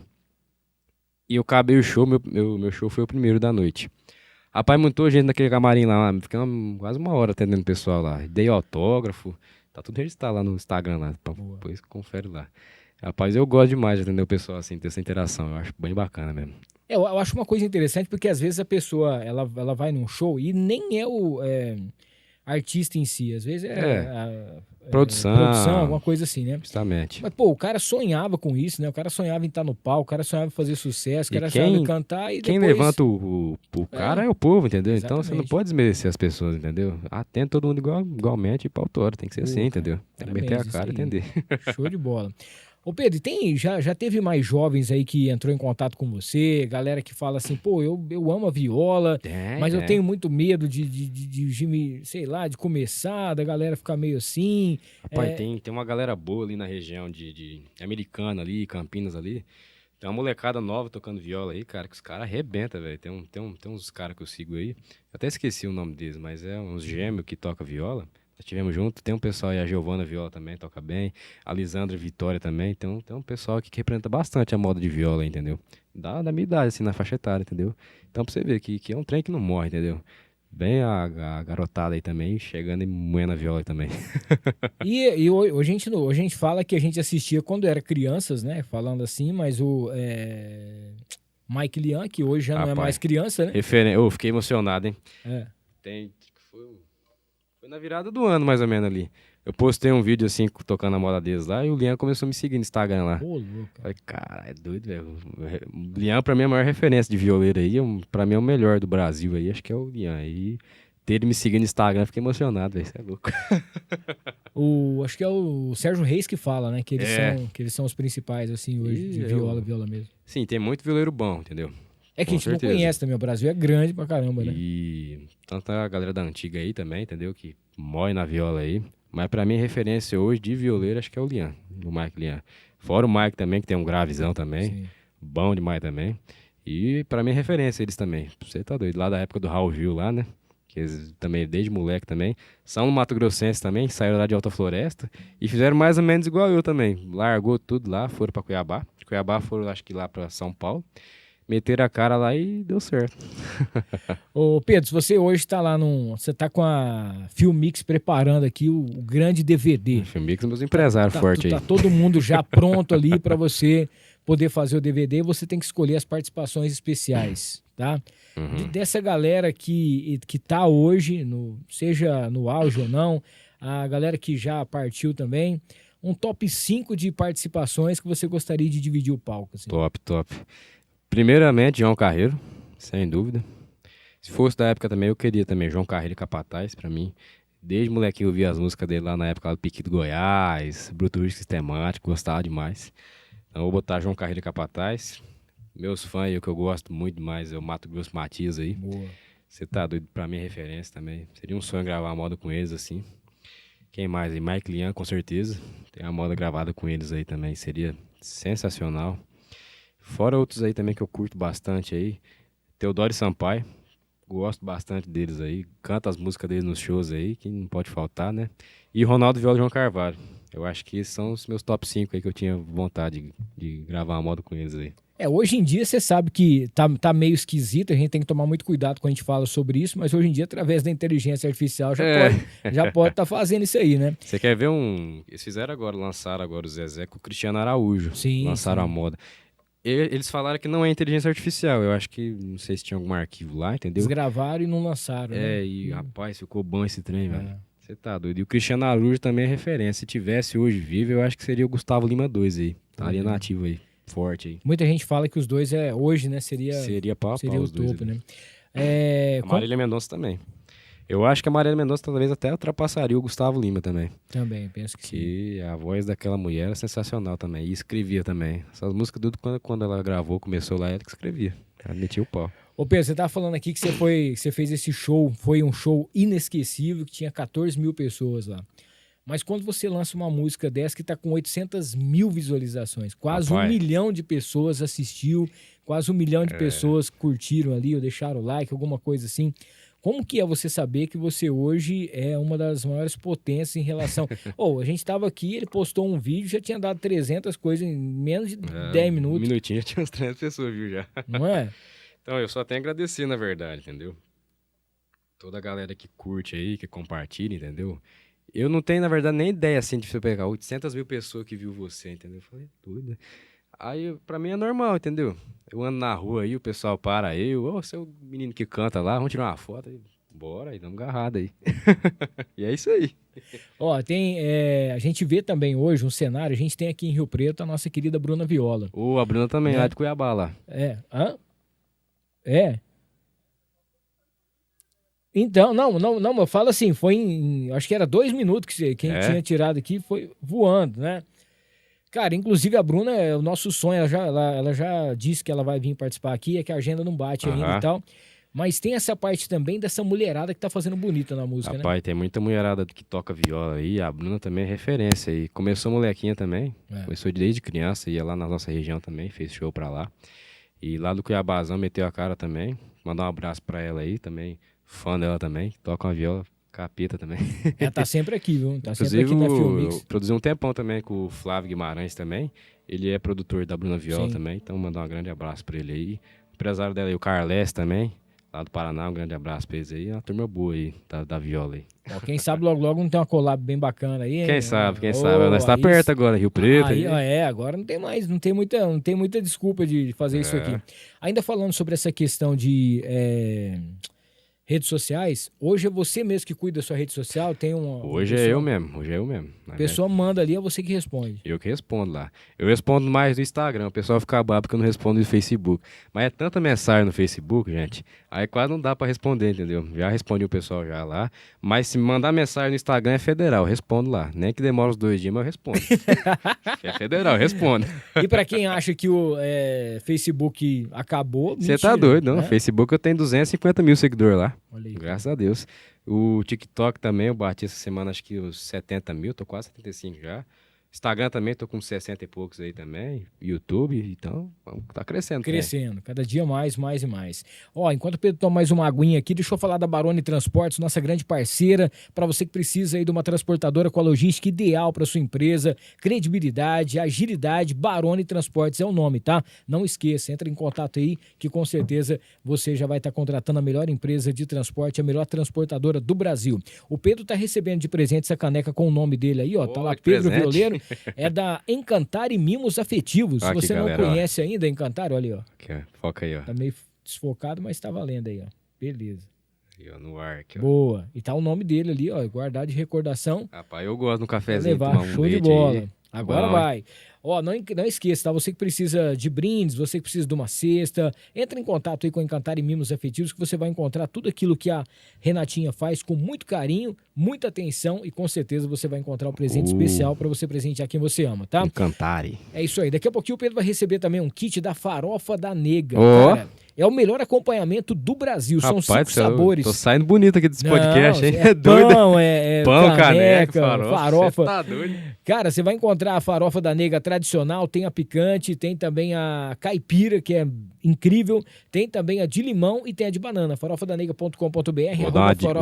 E eu acabei o show, meu show foi o primeiro da noite. Rapaz, muita gente naquele camarim lá, ficamos quase 1 hora atendendo o pessoal lá. Dei autógrafo, tá tudo registrado lá no Instagram lá, depois confere lá. Rapaz, eu gosto demais de atender o pessoal assim, ter essa interação, eu acho bem bacana mesmo. Eu acho uma coisa interessante porque às vezes a pessoa ela vai num show e nem é o artista em si. Às vezes Produção, alguma coisa assim, né? justamente. Mas, pô, o cara sonhava com isso, né? O cara sonhava em estar no palco, o cara sonhava em fazer sucesso, o E cara sonhava em cantar e quem depois... levanta o cara é o povo, entendeu? Então você não exatamente. pode desmerecer as pessoas, entendeu? Atende todo mundo igualmente e pau tora. Tem que ser Pô, assim, cara, entendeu? Tem que meter a parabéns, isso cara e aí. atender. Show de bola. Ô Pedro, já teve mais jovens aí que entrou em contato com você? Galera que fala assim, pô, eu amo a viola, mas eu tenho muito medo sei lá, de começar, da galera ficar meio assim. Rapaz, tem uma galera boa ali na região de Americana ali, Campinas ali. Tem uma molecada nova tocando viola aí, cara, que os caras arrebentam, velho. Tem uns caras que eu sigo aí. Até esqueci o nome deles, mas é uns gêmeos que tocam viola. Nós tivemos junto. Tem um pessoal aí, a Giovana Viola também toca bem. A Lisandra Vitória também. Então tem um pessoal aqui que representa bastante a moda de viola, entendeu? Da minha idade, assim, na faixa etária, entendeu? Então pra você ver que é um trem que não morre, entendeu? Bem a garotada aí também, chegando e moendo a viola aí também. E hoje a gente fala que a gente assistia quando era crianças, né? Falando assim, mas Mike Lian, que hoje já não é mais Rapaz, criança, né? Ô, fiquei emocionado, hein? É. Foi na virada do ano, mais ou menos ali. Eu postei um vídeo assim, tocando a moda deles lá, e o Lian começou a me seguir no Instagram lá. Pô, louco. Falei, cara, é doido, velho. O Lian, pra mim, é a maior referência de violeiro aí. Pra mim, é o melhor do Brasil aí. Acho que é o Lian. E ter ele me seguindo no Instagram, fiquei emocionado, velho. Isso é louco. Acho que é o Sérgio Reis que fala, né? Que eles são os principais, assim, hoje, de viola mesmo. Sim, tem muito violeiro bom, entendeu? É que a Com gente certeza. não conhece também. O Brasil é grande pra caramba, né? E tanto a galera da antiga aí também, entendeu? Que mói na viola aí. Mas pra mim, referência hoje de violeiro, acho que é o Lian, o Mike Lian. Fora o Mike também, que tem um gravizão também. Sim. Bom demais também. E pra mim, é referência eles também. Você tá doido. Lá da época do Raul Gil lá, né? Que eles também, desde moleque também. São Mato Grossense também, saíram lá de Alta Floresta. E fizeram mais ou menos igual eu também. Largou tudo lá, foram pra Cuiabá. De Cuiabá foram, acho que lá pra São Paulo. Meteram a cara lá e deu certo. Ô Pedro, se você hoje tá lá Você tá com a Filmix preparando aqui o grande DVD. Filmix, meus empresários fortes aí. Tá todo mundo já pronto ali pra você poder fazer o DVD. Você tem que escolher as participações especiais, tá? Dessa galera que tá hoje, seja no auge ou não, a galera que já partiu também, um top 5 de participações que você gostaria de dividir o palco. Assim. Top. Primeiramente, João Carreiro, sem dúvida. Se fosse da época também, eu queria também João Carreiro e Capataz, pra mim. Desde molequinho eu via as músicas dele lá na época lá do Pique do Goiás, Bruto Rígido Sistemático, gostava demais. Então eu vou botar João Carreiro e Capataz. Meus fãs e o que eu gosto muito mais é o Mato Grosso Matias aí. Boa. Você tá doido, pra mim é referência também. Seria um sonho gravar a moda com eles assim. Quem mais aí? Mike Lian, com certeza. Tem uma moda gravada com eles aí também, seria sensacional. Fora outros aí também que eu curto bastante aí. Teodoro e Sampaio. Gosto bastante deles aí. Canto as músicas deles nos shows aí, que não pode faltar, né? E Ronaldo Viola e João Carvalho. Eu acho que esses são os meus top 5 aí que eu tinha vontade de gravar uma moda com eles aí. Hoje em dia você sabe que tá meio esquisito, a gente tem que tomar muito cuidado quando a gente fala sobre isso, mas hoje em dia, através da inteligência artificial, já pode estar fazendo isso aí, né? Você quer ver Eles fizeram agora, lançaram agora o Zezé com o Cristiano Araújo. Sim. Lançaram a moda. Eles falaram que não é inteligência artificial. Eu acho que, não sei se tinha algum arquivo lá, entendeu? Eles gravaram e não lançaram, né? Rapaz, ficou bom esse trem, velho. Você tá doido. E o Cristiano Araújo também é referência. Se tivesse hoje vivo, eu acho que seria o Gustavo Lima 2 aí. Estaria nativo aí, forte aí. Muita gente fala que os dois hoje, né? Seria pau a pau o os dois, topo, né? A Marília Mendonça também. Eu acho que a Marília Mendonça talvez até ultrapassaria o Gustavo Lima também. Também, penso que sim. Que a voz daquela mulher era sensacional também. E escrevia também. Essas músicas, tudo quando ela gravou, começou lá, ela que escrevia. Ela metia o pau. Ô Pedro, você tava falando aqui que você fez esse show, foi um show inesquecível, que tinha 14 mil pessoas lá. Mas quando você lança uma música dessa que tá com 800 mil visualizações, quase 1 milhão de pessoas assistiu, quase 1 milhão de pessoas curtiram ali ou deixaram like, alguma coisa assim. Como que é você saber que você hoje é uma das maiores potências em relação... A gente tava aqui, ele postou um vídeo, já tinha dado 300 coisas em menos de 10 minutos. Um minutinho já tinha umas 300 pessoas, viu, já. Não é? Então, eu só tenho a agradecer, na verdade, entendeu? Toda a galera que curte aí, que compartilha, entendeu? Eu não tenho, na verdade, nem ideia, assim, de você pegar 800 mil pessoas que viu você, entendeu? Eu falei, doido. Aí, pra mim é normal, entendeu? Eu ando na rua aí, o pessoal para você é o menino que canta lá, vamos tirar uma foto. Bora aí, dá uma agarrada aí. E é isso aí. Ó, a gente vê também hoje um cenário, a gente tem aqui em Rio Preto a nossa querida Bruna Viola. A Bruna também, É. lá de Cuiabá lá. Hã? É. Então, não, eu falo assim, acho que era 2 minutos que quem tinha tirado aqui foi voando, né? Cara, inclusive a Bruna é o nosso sonho, ela já disse que ela vai vir participar aqui, é que a agenda não bate ainda e tal. Mas tem essa parte também dessa mulherada que tá fazendo bonita na música, né? Rapaz, tem muita mulherada que toca viola aí, a Bruna também é referência aí. Começou molequinha também, começou desde criança, ia lá na nossa região também, fez show pra lá. E lá do Cuiabazão meteu a cara também, mandar um abraço pra ela aí também, fã dela também, toca uma viola, capeta também. Ela tá sempre aqui, viu? Tá Inclusive, sempre aqui na Filmix. eu produzi um tempão também com o Flávio Guimarães também, ele é produtor da Bruna Viola Sim. também, então mandar um grande abraço pra ele aí. O empresário dela aí, o Carles também, lá do Paraná, um grande abraço pra eles aí. É uma turma boa aí, da viola aí. Ó, quem sabe logo não tem uma collab bem bacana aí, hein? Quem sabe. Nós tá perto agora, Rio Preto. Aí, agora não tem mais, não tem muita desculpa de fazer isso aqui. Ainda falando sobre essa questão de redes sociais, hoje é você mesmo que cuida da sua rede social, tem Hoje é eu mesmo. A pessoa manda ali, é você que responde. Eu que respondo lá. Eu respondo mais no Instagram, o pessoal fica bravo porque eu não respondo no Facebook. Mas é tanta mensagem no Facebook, gente, aí quase não dá pra responder, entendeu? Já respondi o pessoal já lá, mas se me mandar mensagem no Instagram é federal, eu respondo lá. Nem que demora uns 2 dias, mas eu respondo. É federal, eu respondo. E pra quem acha que o Facebook acabou, Você tá doido, não? Né? No Facebook eu tenho 250 mil seguidores lá. Olha aí. Graças a Deus. O TikTok também, eu bati essa semana acho que os 70 mil, tô quase 75 já. Instagram também, tô com 60 e poucos aí também. YouTube, então, tá crescendo. Crescendo, cada dia mais e mais. Ó, enquanto o Pedro toma mais uma aguinha aqui, deixa eu falar da Barone Transportes, nossa grande parceira, para você que precisa aí de uma transportadora com a logística ideal para sua empresa, credibilidade, agilidade, Barone Transportes é o nome, tá? Não esqueça, entra em contato aí que com certeza você já vai estar contratando a melhor empresa de transporte, a melhor transportadora do Brasil. O Pedro tá recebendo de presente essa caneca com o nome dele aí, ó, tá lá Pedro presente. Violeiro. É da Encantar e Mimos Afetivos. Se Aqui, você galera, não conhece ainda Encantar, olha ali, ó. Aqui, ó. Foca aí, ó. Tá meio desfocado, mas tá valendo aí, ó. Beleza. Aí, ó, no ar aqui, ó. Boa. E tá o nome dele ali, ó, guardado de recordação. Rapaz, eu gosto de um Pra cafezinho, levar, tomar um show de leite bola. aí. Agora Bom, vai. Ó, não esqueça, tá? Você que precisa de brindes, você que precisa de uma cesta, entra em contato aí com Encantar e Mimos Afetivos que você vai encontrar tudo aquilo que a Renatinha faz com muito carinho, muita atenção e com certeza você vai encontrar um presente especial para você presentear quem você ama, tá? Encantare. É isso aí. Daqui a pouquinho o Pedro vai receber também um kit da Farofa da Nega. Ó. Cara, é o melhor acompanhamento do Brasil. São 5 sabores. Tô saindo bonito aqui desse podcast, hein? É doido. pão, é Pão, caneca, farofa. farofa. Cê tá doido. Cara, você vai encontrar a farofa da Nega tradicional, tem a picante, tem também a caipira, que é incrível, tem também a de limão e tem a de banana. farofadanega.com.br. Vou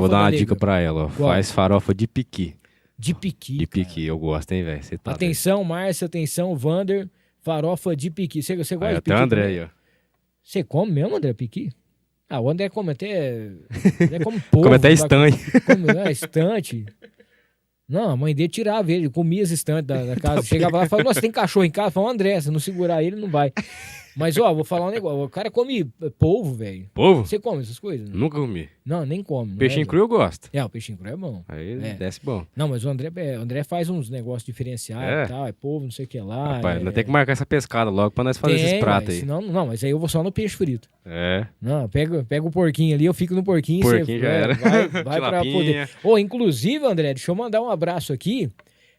dar uma dica pra ela, ó. Qual? Faz farofa de piqui. De piqui. De cara. piqui, eu gosto, hein, velho? Tá Atenção, Márcia, atenção, Vander. Farofa de piqui. Você gosta aí, de até piqui? o André também? aí, ó. Você come mesmo, André, piqui? Ah, o André come até. Ele come polvo. Come até estanho. Come estante. Não, a mãe dele tirava ele, comia as estantes da casa. Chegava lá e falava, nossa, tem cachorro em casa? Falava, André, se não segurar ele, não vai. Mas, ó, vou falar um negócio. O cara come polvo, velho. Polvo? Você come essas coisas? Nunca comi. Não, nem come. Não Peixinho é, cru eu gosto. É, o peixinho cru é bom. Aí É. desce bom. Não, mas o André faz uns negócios diferenciados É? e tal. É polvo, não sei o que lá. Rapaz, é... nós tem que marcar essa pescada logo pra nós fazer esses pratos ué, aí. Senão, não, mas aí eu vou só no peixe frito. É. Não, pega o porquinho ali, eu fico no porquinho. Porquinho já era. Vai pra Tilapinha. poder. Ô, inclusive, André, deixa eu mandar um abraço aqui.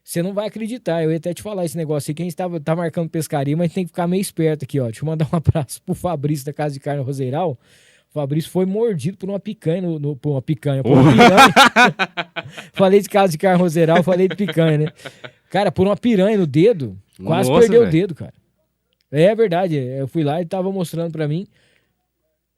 Você não vai acreditar, eu ia até te falar esse negócio aí, que a gente tá marcando pescaria, mas tem que ficar meio esperto aqui, ó. Deixa eu mandar um abraço pro Fabrício da Casa de Carne Roseiral. O Fabrício foi mordido por uma picanha, por uma picanha. Falei de Casa de Carne Roseiral, falei de picanha, né? Cara, por uma piranha no dedo, quase Nossa, perdeu velho. o dedo, cara. É verdade, eu fui lá e tava mostrando pra mim.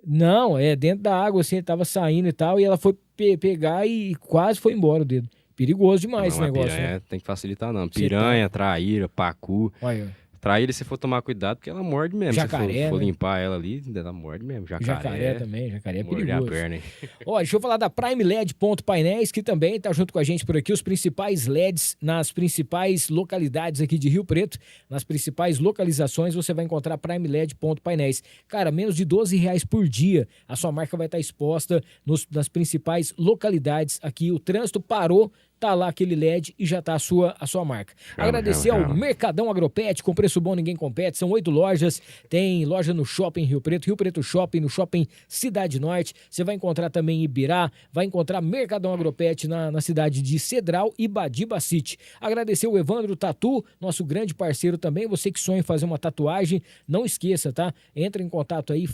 Não, dentro da água, assim, ele tava saindo e tal, e ela foi pegar e quase foi embora o dedo. Perigoso demais esse Não, a negócio, piranha né? tem que facilitar, não. Você Piranha, traíra, pacu. Olha, Pra ele, se for tomar cuidado, porque ela morde mesmo. Jacaré, se for né? limpar ela ali, ela morde mesmo. Jacaré também, jacaré é morde a perigoso. perna, hein? Ó, deixa eu falar da Prime LED Painéis, que também tá junto com a gente por aqui, os principais LEDs nas principais localidades aqui de Rio Preto, nas principais localizações, você vai encontrar Prime LED Painéis. Cara, menos de R$12 por dia, a sua marca vai estar exposta nas principais localidades aqui. O trânsito parou, tá lá aquele LED e já tá a sua marca. Agradecer ao Mercadão Agropet, com preço bom ninguém compete, são 8 lojas, tem loja no Shopping Rio Preto Shopping, no Shopping Cidade Norte, você vai encontrar também Ibirá, vai encontrar Mercadão Agropet na cidade de Cedral e Badiba City. Agradecer o Evandro Tatu, nosso grande parceiro também, você que sonha em fazer uma tatuagem, não esqueça, tá? Entra em contato aí,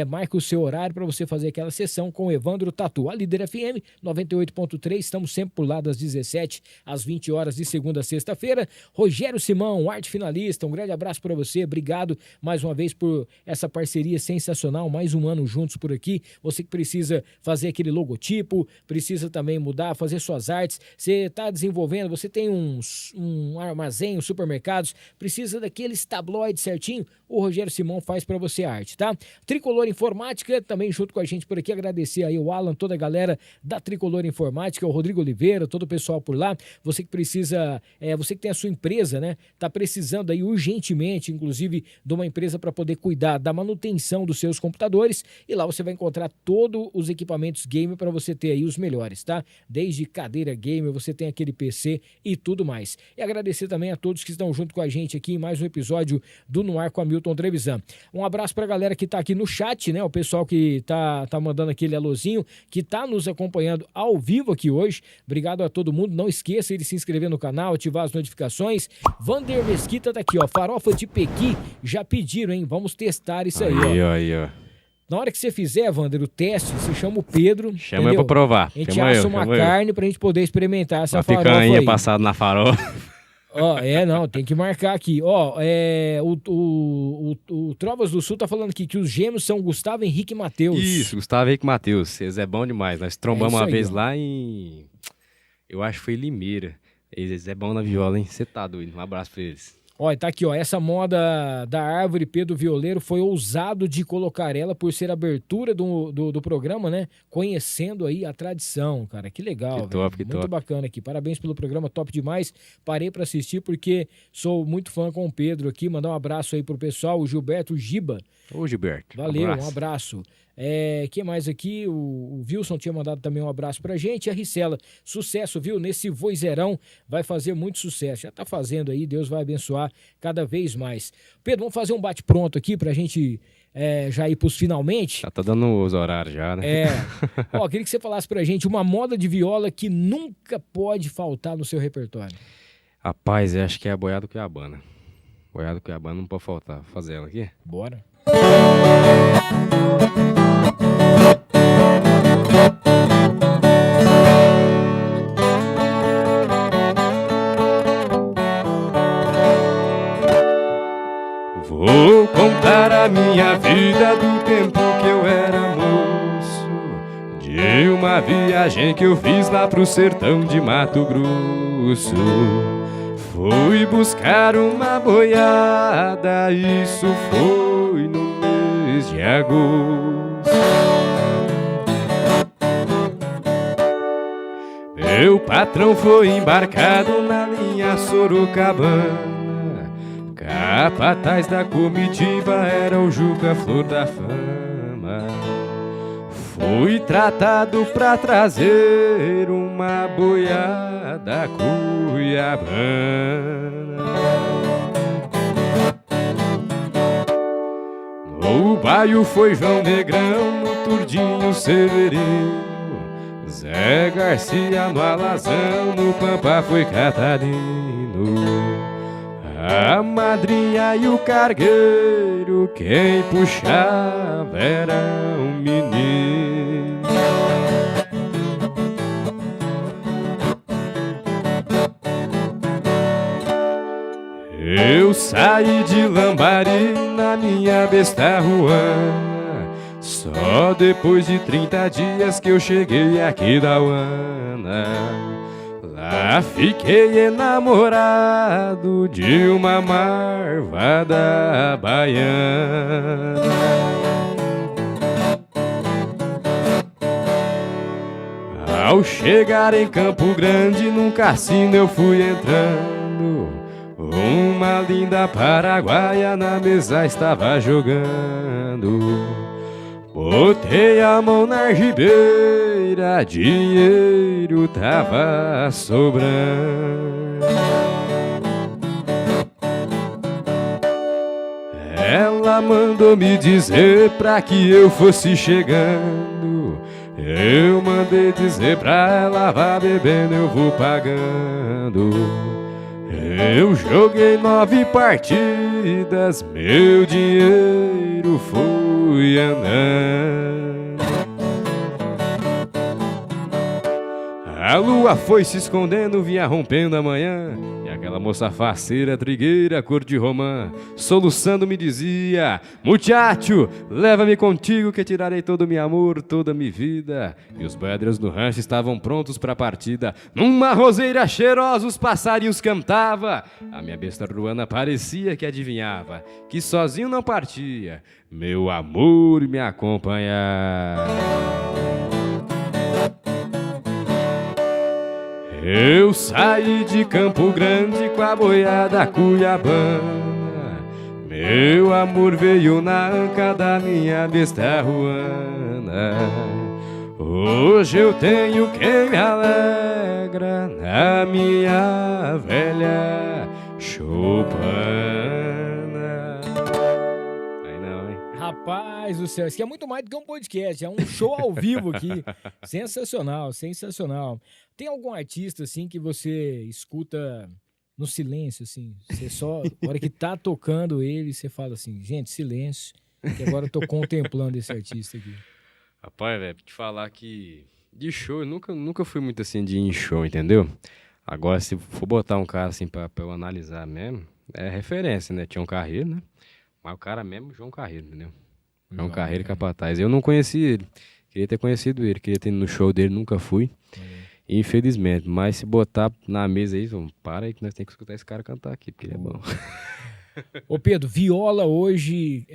marque o seu horário para você fazer aquela sessão com o Evandro Tatu. A Líder FM 98.3, estamos sempre por lá das 17 às 20 horas de segunda a sexta-feira. Rogério Simão, arte finalista, um grande abraço para você, obrigado mais uma vez por essa parceria sensacional, mais um ano juntos por aqui. Você que precisa fazer aquele logotipo, precisa também mudar, fazer suas artes, você está desenvolvendo, você tem um armazém, um supermercados, precisa daqueles tabloides certinho, o Rogério Simão faz para você a arte, tá? Tricolor Informática, também junto com a gente por aqui, agradecer aí o Alan, toda a galera da Tricolor Informática, o Rodrigo Oliveira, todo o pessoal por lá, você que precisa, você que tem a sua empresa, né, tá precisando aí urgentemente, inclusive, de uma empresa para poder cuidar da manutenção dos seus computadores, e lá você vai encontrar todos os equipamentos gamer para você ter aí os melhores, tá? Desde cadeira gamer, você tem aquele PC e tudo mais. E agradecer também a todos que estão junto com a gente aqui em mais um episódio do No Ar com Hamilton Trevisan. Um abraço pra galera que tá aqui no chat, né, o pessoal que tá mandando aquele alôzinho, que tá nos acompanhando ao vivo aqui hoje. Obrigado a todo mundo, não esqueça de se inscrever no canal, ativar as notificações. Vander Mesquita tá aqui, ó, farofa de pequi, já pediram, hein, vamos testar isso aí, ó. Na hora que você fizer, Vander, o teste, você chama o Pedro, chama eu pra provar. A gente assa uma carne pra gente poder experimentar essa farofa aí. Uma picanha passada na farofa. Ó, não, tem que marcar aqui. Ó, o Trovas do Sul tá falando aqui que os gêmeos são Gustavo Henrique e Matheus. Isso, Gustavo Henrique e Matheus. Eles é bom demais. Nós trombamos uma vez lá em... Eu acho que foi em Limeira. Eles é bom na viola, hein? Você tá doido. Um abraço pra eles. Ó, tá aqui, ó, essa moda da árvore Pedro Violeiro foi ousado de colocar ela por ser a abertura do programa, né? Conhecendo aí a tradição, cara, que legal, muito bacana aqui, parabéns pelo programa, top demais, parei pra assistir porque sou muito fã com o Pedro aqui, mandar um abraço aí pro pessoal, o Gilberto Giba. Ô, Gilberto. Valeu, um abraço. Que mais aqui? O Wilson tinha mandado também um abraço pra gente. A Ricela, sucesso, viu? Nesse vozeirão vai fazer muito sucesso. Já tá fazendo aí, Deus vai abençoar cada vez mais. Pedro, vamos fazer um bate-pronto aqui pra gente já ir pros finalmente. Já tá dando os horários já, né? Ó, queria que você falasse pra gente uma moda de viola que nunca pode faltar no seu repertório. Rapaz, eu acho que é a Boiada Cuiabana. Boiada Cuiabana não pode faltar. Vou fazer ela aqui? Bora. Vou contar a minha vida do tempo que eu era moço, de uma viagem que eu fiz lá pro sertão de Mato Grosso. Fui buscar uma boiada, isso foi no mês de agosto. Meu patrão foi embarcado na linha Sorocabana, capataz da comitiva era o Juca Flor da Fama. Fui tratado pra trazer uma boiada cuiabana. No baio foi João Negrão, no Turdinho Severino, Zé Garcia no Alazão, no Pampa foi Catarino. A madrinha e o cargueiro, quem puxava era um menino. Eu saí de Lambari na minha besta ruana, só depois de 30 dias que eu cheguei aqui da Uana. Lá fiquei enamorado de uma marvada baiana. Ao chegar em Campo Grande, num cassino eu fui entrando. Uma linda paraguaia na mesa estava jogando. Botei a mão na algibeira, dinheiro tava sobrando. Ela mandou me dizer pra que eu fosse chegando. Eu mandei dizer pra ela, vá bebendo, eu vou pagando. Eu joguei 9 partidas, meu dinheiro foi andando. A lua foi se escondendo, vinha rompendo a manhã. E aquela moça faceira, trigueira, cor de romã, soluçando me dizia: muchacho, leva-me contigo que tirarei todo o meu amor, toda a minha vida. E os boiadeiros no rancho estavam prontos pra partida. Numa roseira cheirosa os passarinhos cantava. A minha besta ruana parecia que adivinhava que sozinho não partia, meu amor me acompanhava. Eu saí de Campo Grande com a boiada cuiabana. Meu amor veio na anca da minha besta ruana. Hoje eu tenho quem me alegra na minha velha choupana. Aí não, hein? Rapaz do céu, isso aqui é muito mais do que um podcast, é um show ao vivo aqui. Sensacional, sensacional. Tem algum artista, assim, que você escuta no silêncio, assim? Você só, na hora que tá tocando ele, você fala assim, gente, silêncio, que agora eu tô contemplando esse artista aqui. Rapaz, velho, pra te falar que de show, eu nunca fui muito assim de ir em show, entendeu? Agora, se for botar um cara assim pra eu analisar mesmo, é referência, né? Tinha um Carreiro, né? Mas o cara mesmo, João Carreiro, entendeu? João Carreiro e Capataz. Eu não conheci ele. Queria ter conhecido ele, queria ter ido no show dele, nunca fui. Infelizmente. Mas se botar na mesa aí, para aí que nós temos que escutar esse cara cantar aqui, porque ele é bom. Ô Pedro, viola hoje,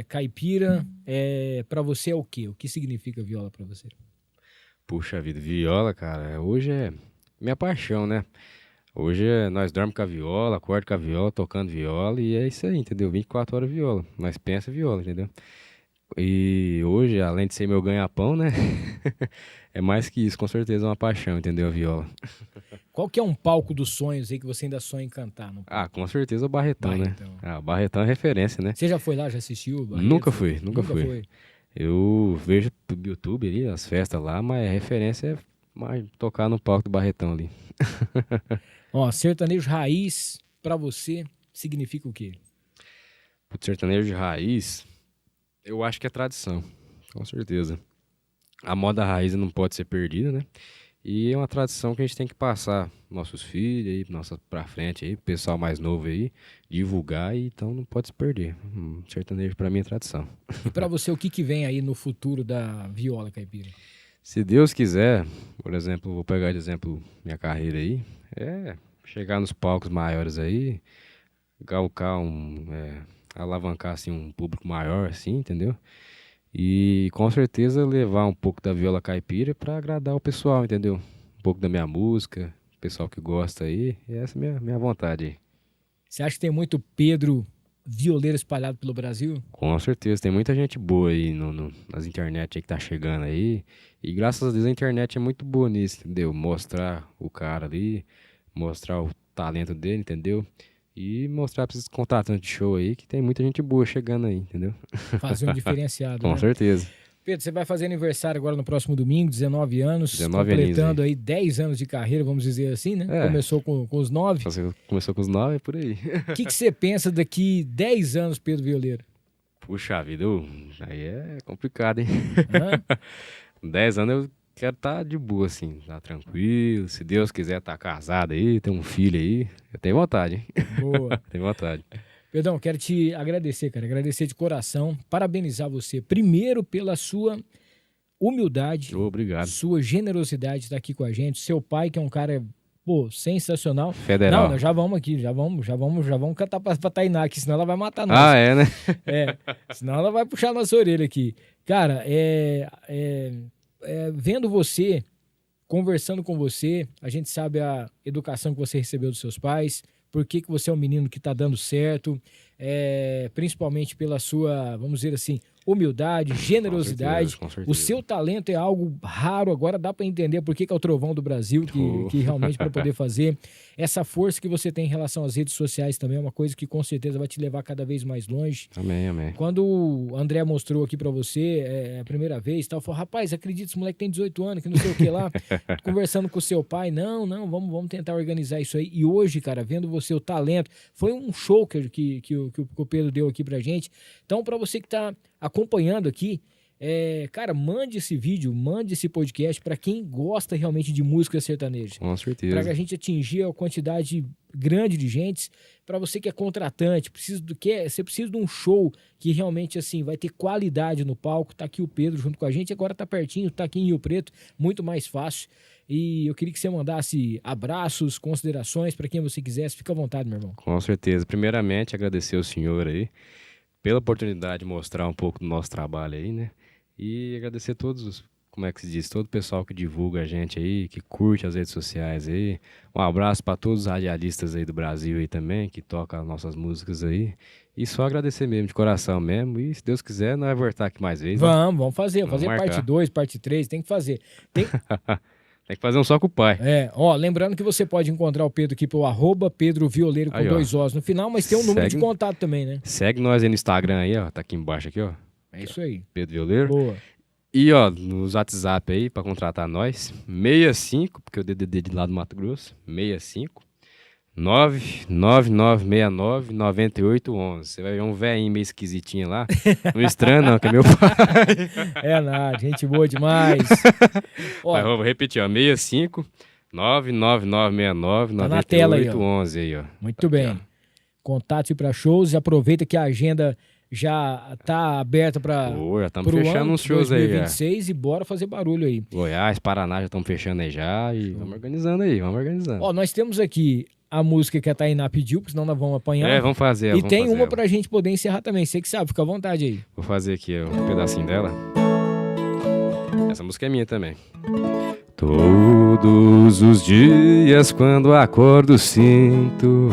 caipira, pra você é o quê? O que significa viola pra você? Puxa vida, viola, cara, hoje é minha paixão, né? Hoje nós dormimos com a viola, acordo com a viola, tocando viola, e é isso aí, entendeu? 24 horas viola. Nós pensa viola, entendeu? E hoje, além de ser meu ganha-pão, né? É mais que isso, com certeza é uma paixão, entendeu? A viola. Qual que é um palco dos sonhos aí que você ainda sonha em cantar? Ah, com certeza o Barretão, Barretão. né? Ah, o Barretão é referência, né? Você já foi lá, já assistiu? o Barreto? Nunca fui. Eu vejo no YouTube ali, as festas lá, mas a referência é mais tocar no palco do Barretão ali. Ó, sertanejo raiz, pra você, significa o quê? O sertanejo de raiz, eu acho que é tradição, com certeza. A moda raiz não pode ser perdida, né? E é uma tradição que a gente tem que passar nossos filhos aí, pra frente aí, pro pessoal mais novo aí, divulgar, e então não pode se perder. Sertanejo pra mim é tradição. E pra você, o que vem aí no futuro da viola caipira? Se Deus quiser, por exemplo, vou pegar de exemplo minha carreira aí, chegar nos palcos maiores aí, galcar alavancar assim um público maior assim, entendeu? E com certeza levar um pouco da viola caipira para agradar o pessoal, entendeu? Um pouco da minha música, o pessoal que gosta aí, e essa é a minha vontade aí. Você acha que tem muito Pedro violeiro espalhado pelo Brasil? Com certeza, tem muita gente boa aí nas internet aí que tá chegando aí. E graças a Deus a internet é muito boa nisso, entendeu? Mostrar o cara ali, mostrar o talento dele, entendeu? E mostrar para esses contratantes de show aí que tem muita gente boa chegando aí, entendeu? Fazer um diferenciado, Com né? certeza. Pedro, você vai fazer aniversário agora no próximo domingo, 19 anos, 19 completando aí 10 anos de carreira, vamos dizer assim, né? Começou com os 9. Você começou com os 9, é por aí. O que você pensa daqui 10 anos, Pedro Violeiro? Puxa vida, aí é complicado, hein? Hã? 10 anos eu quero estar de boa, assim, tá tranquilo. Se Deus quiser estar casado aí, ter um filho aí, eu tenho vontade, hein? Boa. Tenho vontade. Pedrão, quero te agradecer, cara. Agradecer de coração. Parabenizar você, primeiro, pela sua humildade. Obrigado. Sua generosidade de estar aqui com a gente. Seu pai, que é um cara Pô, sensacional. Federal. Não, nós já vamos aqui, já vamos cantar pra Tainá aqui, senão ela vai matar nós. Ah, é, né? É, senão ela vai puxar nossa orelha aqui. Cara, vendo você, conversando com você, a gente sabe a educação que você recebeu dos seus pais, por que você é um menino que tá dando certo, principalmente pela sua, vamos dizer assim, humildade, generosidade. Com certeza. O seu talento é algo raro, agora dá para entender por que é o trovão do Brasil, que realmente para poder fazer. Essa força que você tem em relação às redes sociais também é uma coisa que com certeza vai te levar cada vez mais longe. Amém, amém. Quando o André mostrou aqui para você a primeira vez, tal, falou, rapaz, acredita, esse moleque tem 18 anos, que não sei o que lá, conversando com o seu pai, não, vamos tentar organizar isso aí. E hoje, cara, vendo você, o talento, foi um show que o Pedro deu aqui pra gente. Então, para você que tá acompanhando aqui, cara, mande esse vídeo, mande esse podcast para quem gosta realmente de música sertaneja. Com certeza. Para a gente atingir a quantidade grande de gente. Para você que é contratante, você precisa de um show que realmente assim vai ter qualidade no palco. Tá aqui o Pedro junto com a gente, agora tá pertinho, tá aqui em Rio Preto, muito mais fácil. E eu queria que você mandasse abraços, considerações para quem você quisesse. Fica à vontade, meu irmão. Com certeza. Primeiramente, agradecer ao senhor aí pela oportunidade de mostrar um pouco do nosso trabalho aí, né? E agradecer a todos, como é que se diz, todo o pessoal que divulga a gente aí, que curte as redes sociais aí. Um abraço para todos os radialistas aí do Brasil aí também, que tocam as nossas músicas aí. E só agradecer mesmo, de coração mesmo. E se Deus quiser, nós vamos voltar aqui mais vezes. Vamos fazer. Vamos fazer marcar. parte 2, parte 3, tem que fazer. Tem que fazer um só com o pai. Lembrando que você pode encontrar o Pedro aqui pelo @Pedro Violeiro com Aí, ó. 2 Os no final, mas tem um número de Segue. contato também, né? Segue nós aí no Instagram aí, ó. Tá aqui embaixo aqui, ó. É isso aí. Pedro Violeiro. Boa. E, ó, nos WhatsApp aí, pra contratar nós, 65, porque o DDD de lá do Mato Grosso, 65 99969 9811. Você vai ver um velhinho meio esquisitinho lá. Não estranho não, que é meu pai. É nada, gente boa demais. Ó, Mas vou repetir, ó, 65 99969 Tá na tela aí, ó. 9811 aí, ó. muito bem. Contate para shows e aproveita que a agenda já tá aberta para Pô, já estamos pro fechando ano uns shows aí, já. 2026 e bora fazer barulho aí. Goiás, Paraná já estamos fechando aí já. E vamos organizando aí, vamos organizando. Ó, nós temos aqui a música que a Tainá pediu, porque senão nós vamos apanhar. Vamos fazer. E vamos tem fazer uma ela. pra gente poder encerrar também. Você que sabe, fica à vontade aí. Vou fazer aqui ó, um pedacinho dela. Essa música é minha também. Todos os dias quando acordo sinto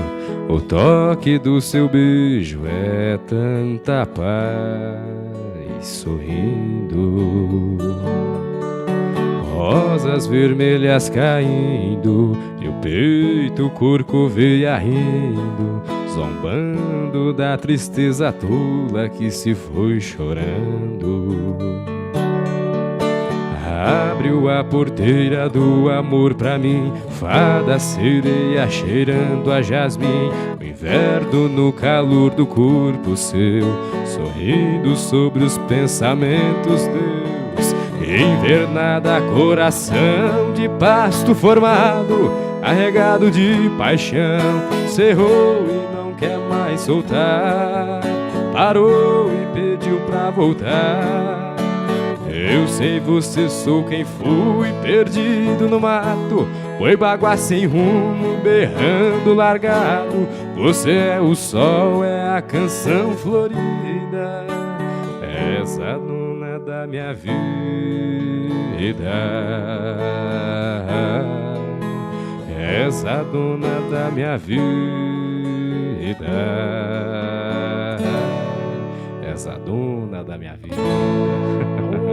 o toque do seu beijo, é tanta paz sorrindo. Rosas vermelhas caindo e o peito corcoveia rindo, zombando da tristeza tula que se foi chorando. Abriu a porteira do amor pra mim, fada sereia cheirando a jasmim, o inverno no calor do corpo seu, sorrindo sobre os pensamentos Deus. Invernada coração de pasto formado, arregado de paixão, cerrou e não quer mais soltar, parou e pediu pra voltar. Eu sei, você sou quem fui, perdido no mato, boi baguá sem rumo, berrando largado. Você é o sol, é a canção florida, essa dona da minha vida, essa dona da minha vida, essa dona da minha vida.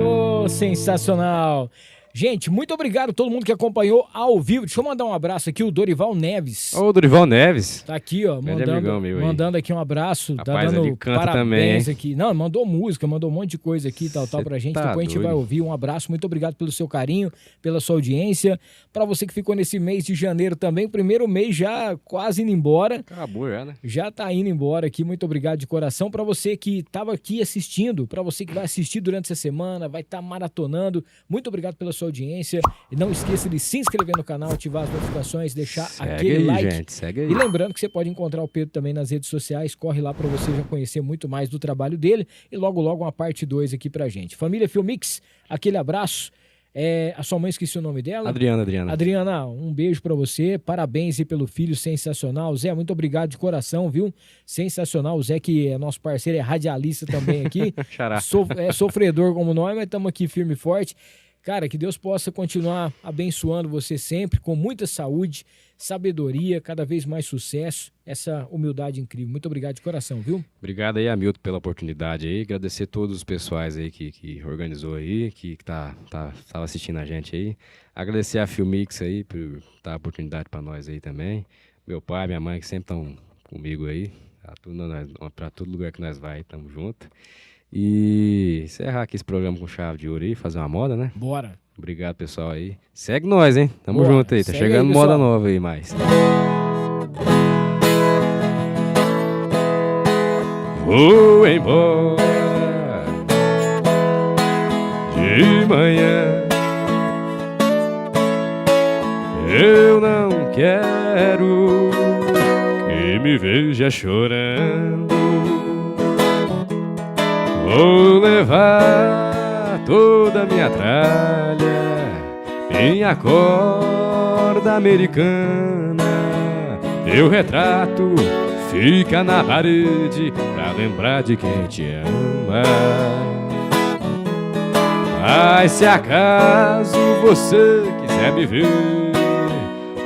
Oh, sensacional! Gente, muito obrigado a todo mundo que acompanhou ao vivo. Deixa eu mandar um abraço aqui, o Dorival Neves. Ô, Dorival Neves. Tá aqui, ó, amigão meu aí. mandando aqui um abraço, Rapaz, tá dando ele canta parabéns também, aqui. Não, mandou música, mandou um monte de coisa aqui, tal pra gente. tá Depois a gente doido. vai ouvir. Um abraço, muito obrigado pelo seu carinho, pela sua audiência. Pra você que ficou nesse mês de janeiro também, o primeiro mês já quase indo embora. Acabou já, né? Já tá indo embora aqui, muito obrigado de coração. Pra você que tava aqui assistindo, pra você que vai assistir durante essa semana, vai estar maratonando, muito obrigado pela sua audiência. E não esqueça de se inscrever no canal, ativar as notificações, deixar Segue aquele aí, like. gente, segue aí. E lembrando que você pode encontrar o Pedro também nas redes sociais, corre lá pra você já conhecer muito mais do trabalho dele e logo uma parte 2 aqui pra gente. Família Filmix, aquele abraço. A sua mãe, esqueci o nome dela? Adriana. Adriana, um beijo pra você, parabéns aí pelo filho, sensacional. Zé, muito obrigado de coração, viu? Sensacional, o Zé que é nosso parceiro, é radialista também aqui. Xará. É sofredor como nós, mas estamos aqui firme e forte. Cara, que Deus possa continuar abençoando você sempre, com muita saúde, sabedoria, cada vez mais sucesso, essa humildade incrível. Muito obrigado de coração, viu? Obrigado aí, Hamilton, pela oportunidade aí. Agradecer a todos os pessoais aí que organizou aí, que tava assistindo a gente aí. Agradecer a Filmix aí por dar a oportunidade para nós aí também. Meu pai, minha mãe, que sempre estão comigo aí. Pra todo lugar que nós vai, tamo junto. E encerrar aqui esse programa com chave de ouro aí, fazer uma moda, né? Bora. Obrigado, pessoal aí. Segue nós, hein? Tamo Bora. junto aí. Tá Segue chegando aí, moda pessoal. nova aí mais. Vou embora de manhã. Eu não quero que me veja chorando. Vou levar toda a minha tralha, minha corda americana. Meu retrato fica na parede pra lembrar de quem te ama. Mas se acaso você quiser me ver,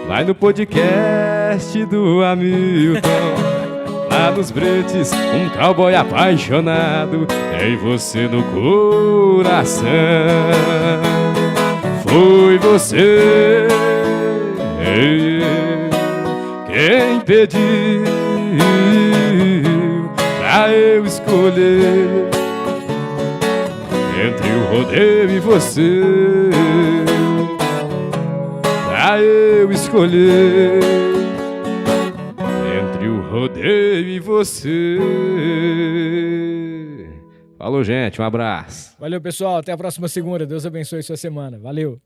vai no podcast do Hamilton. Lá nos bretes, um cowboy apaixonado tem você no coração. Foi você quem pediu pra eu escolher entre o rodeio e você, pra eu escolher entre o rodeio e você. Falou, gente, um abraço. Valeu, pessoal. Até a próxima segunda. Deus abençoe sua semana. Valeu.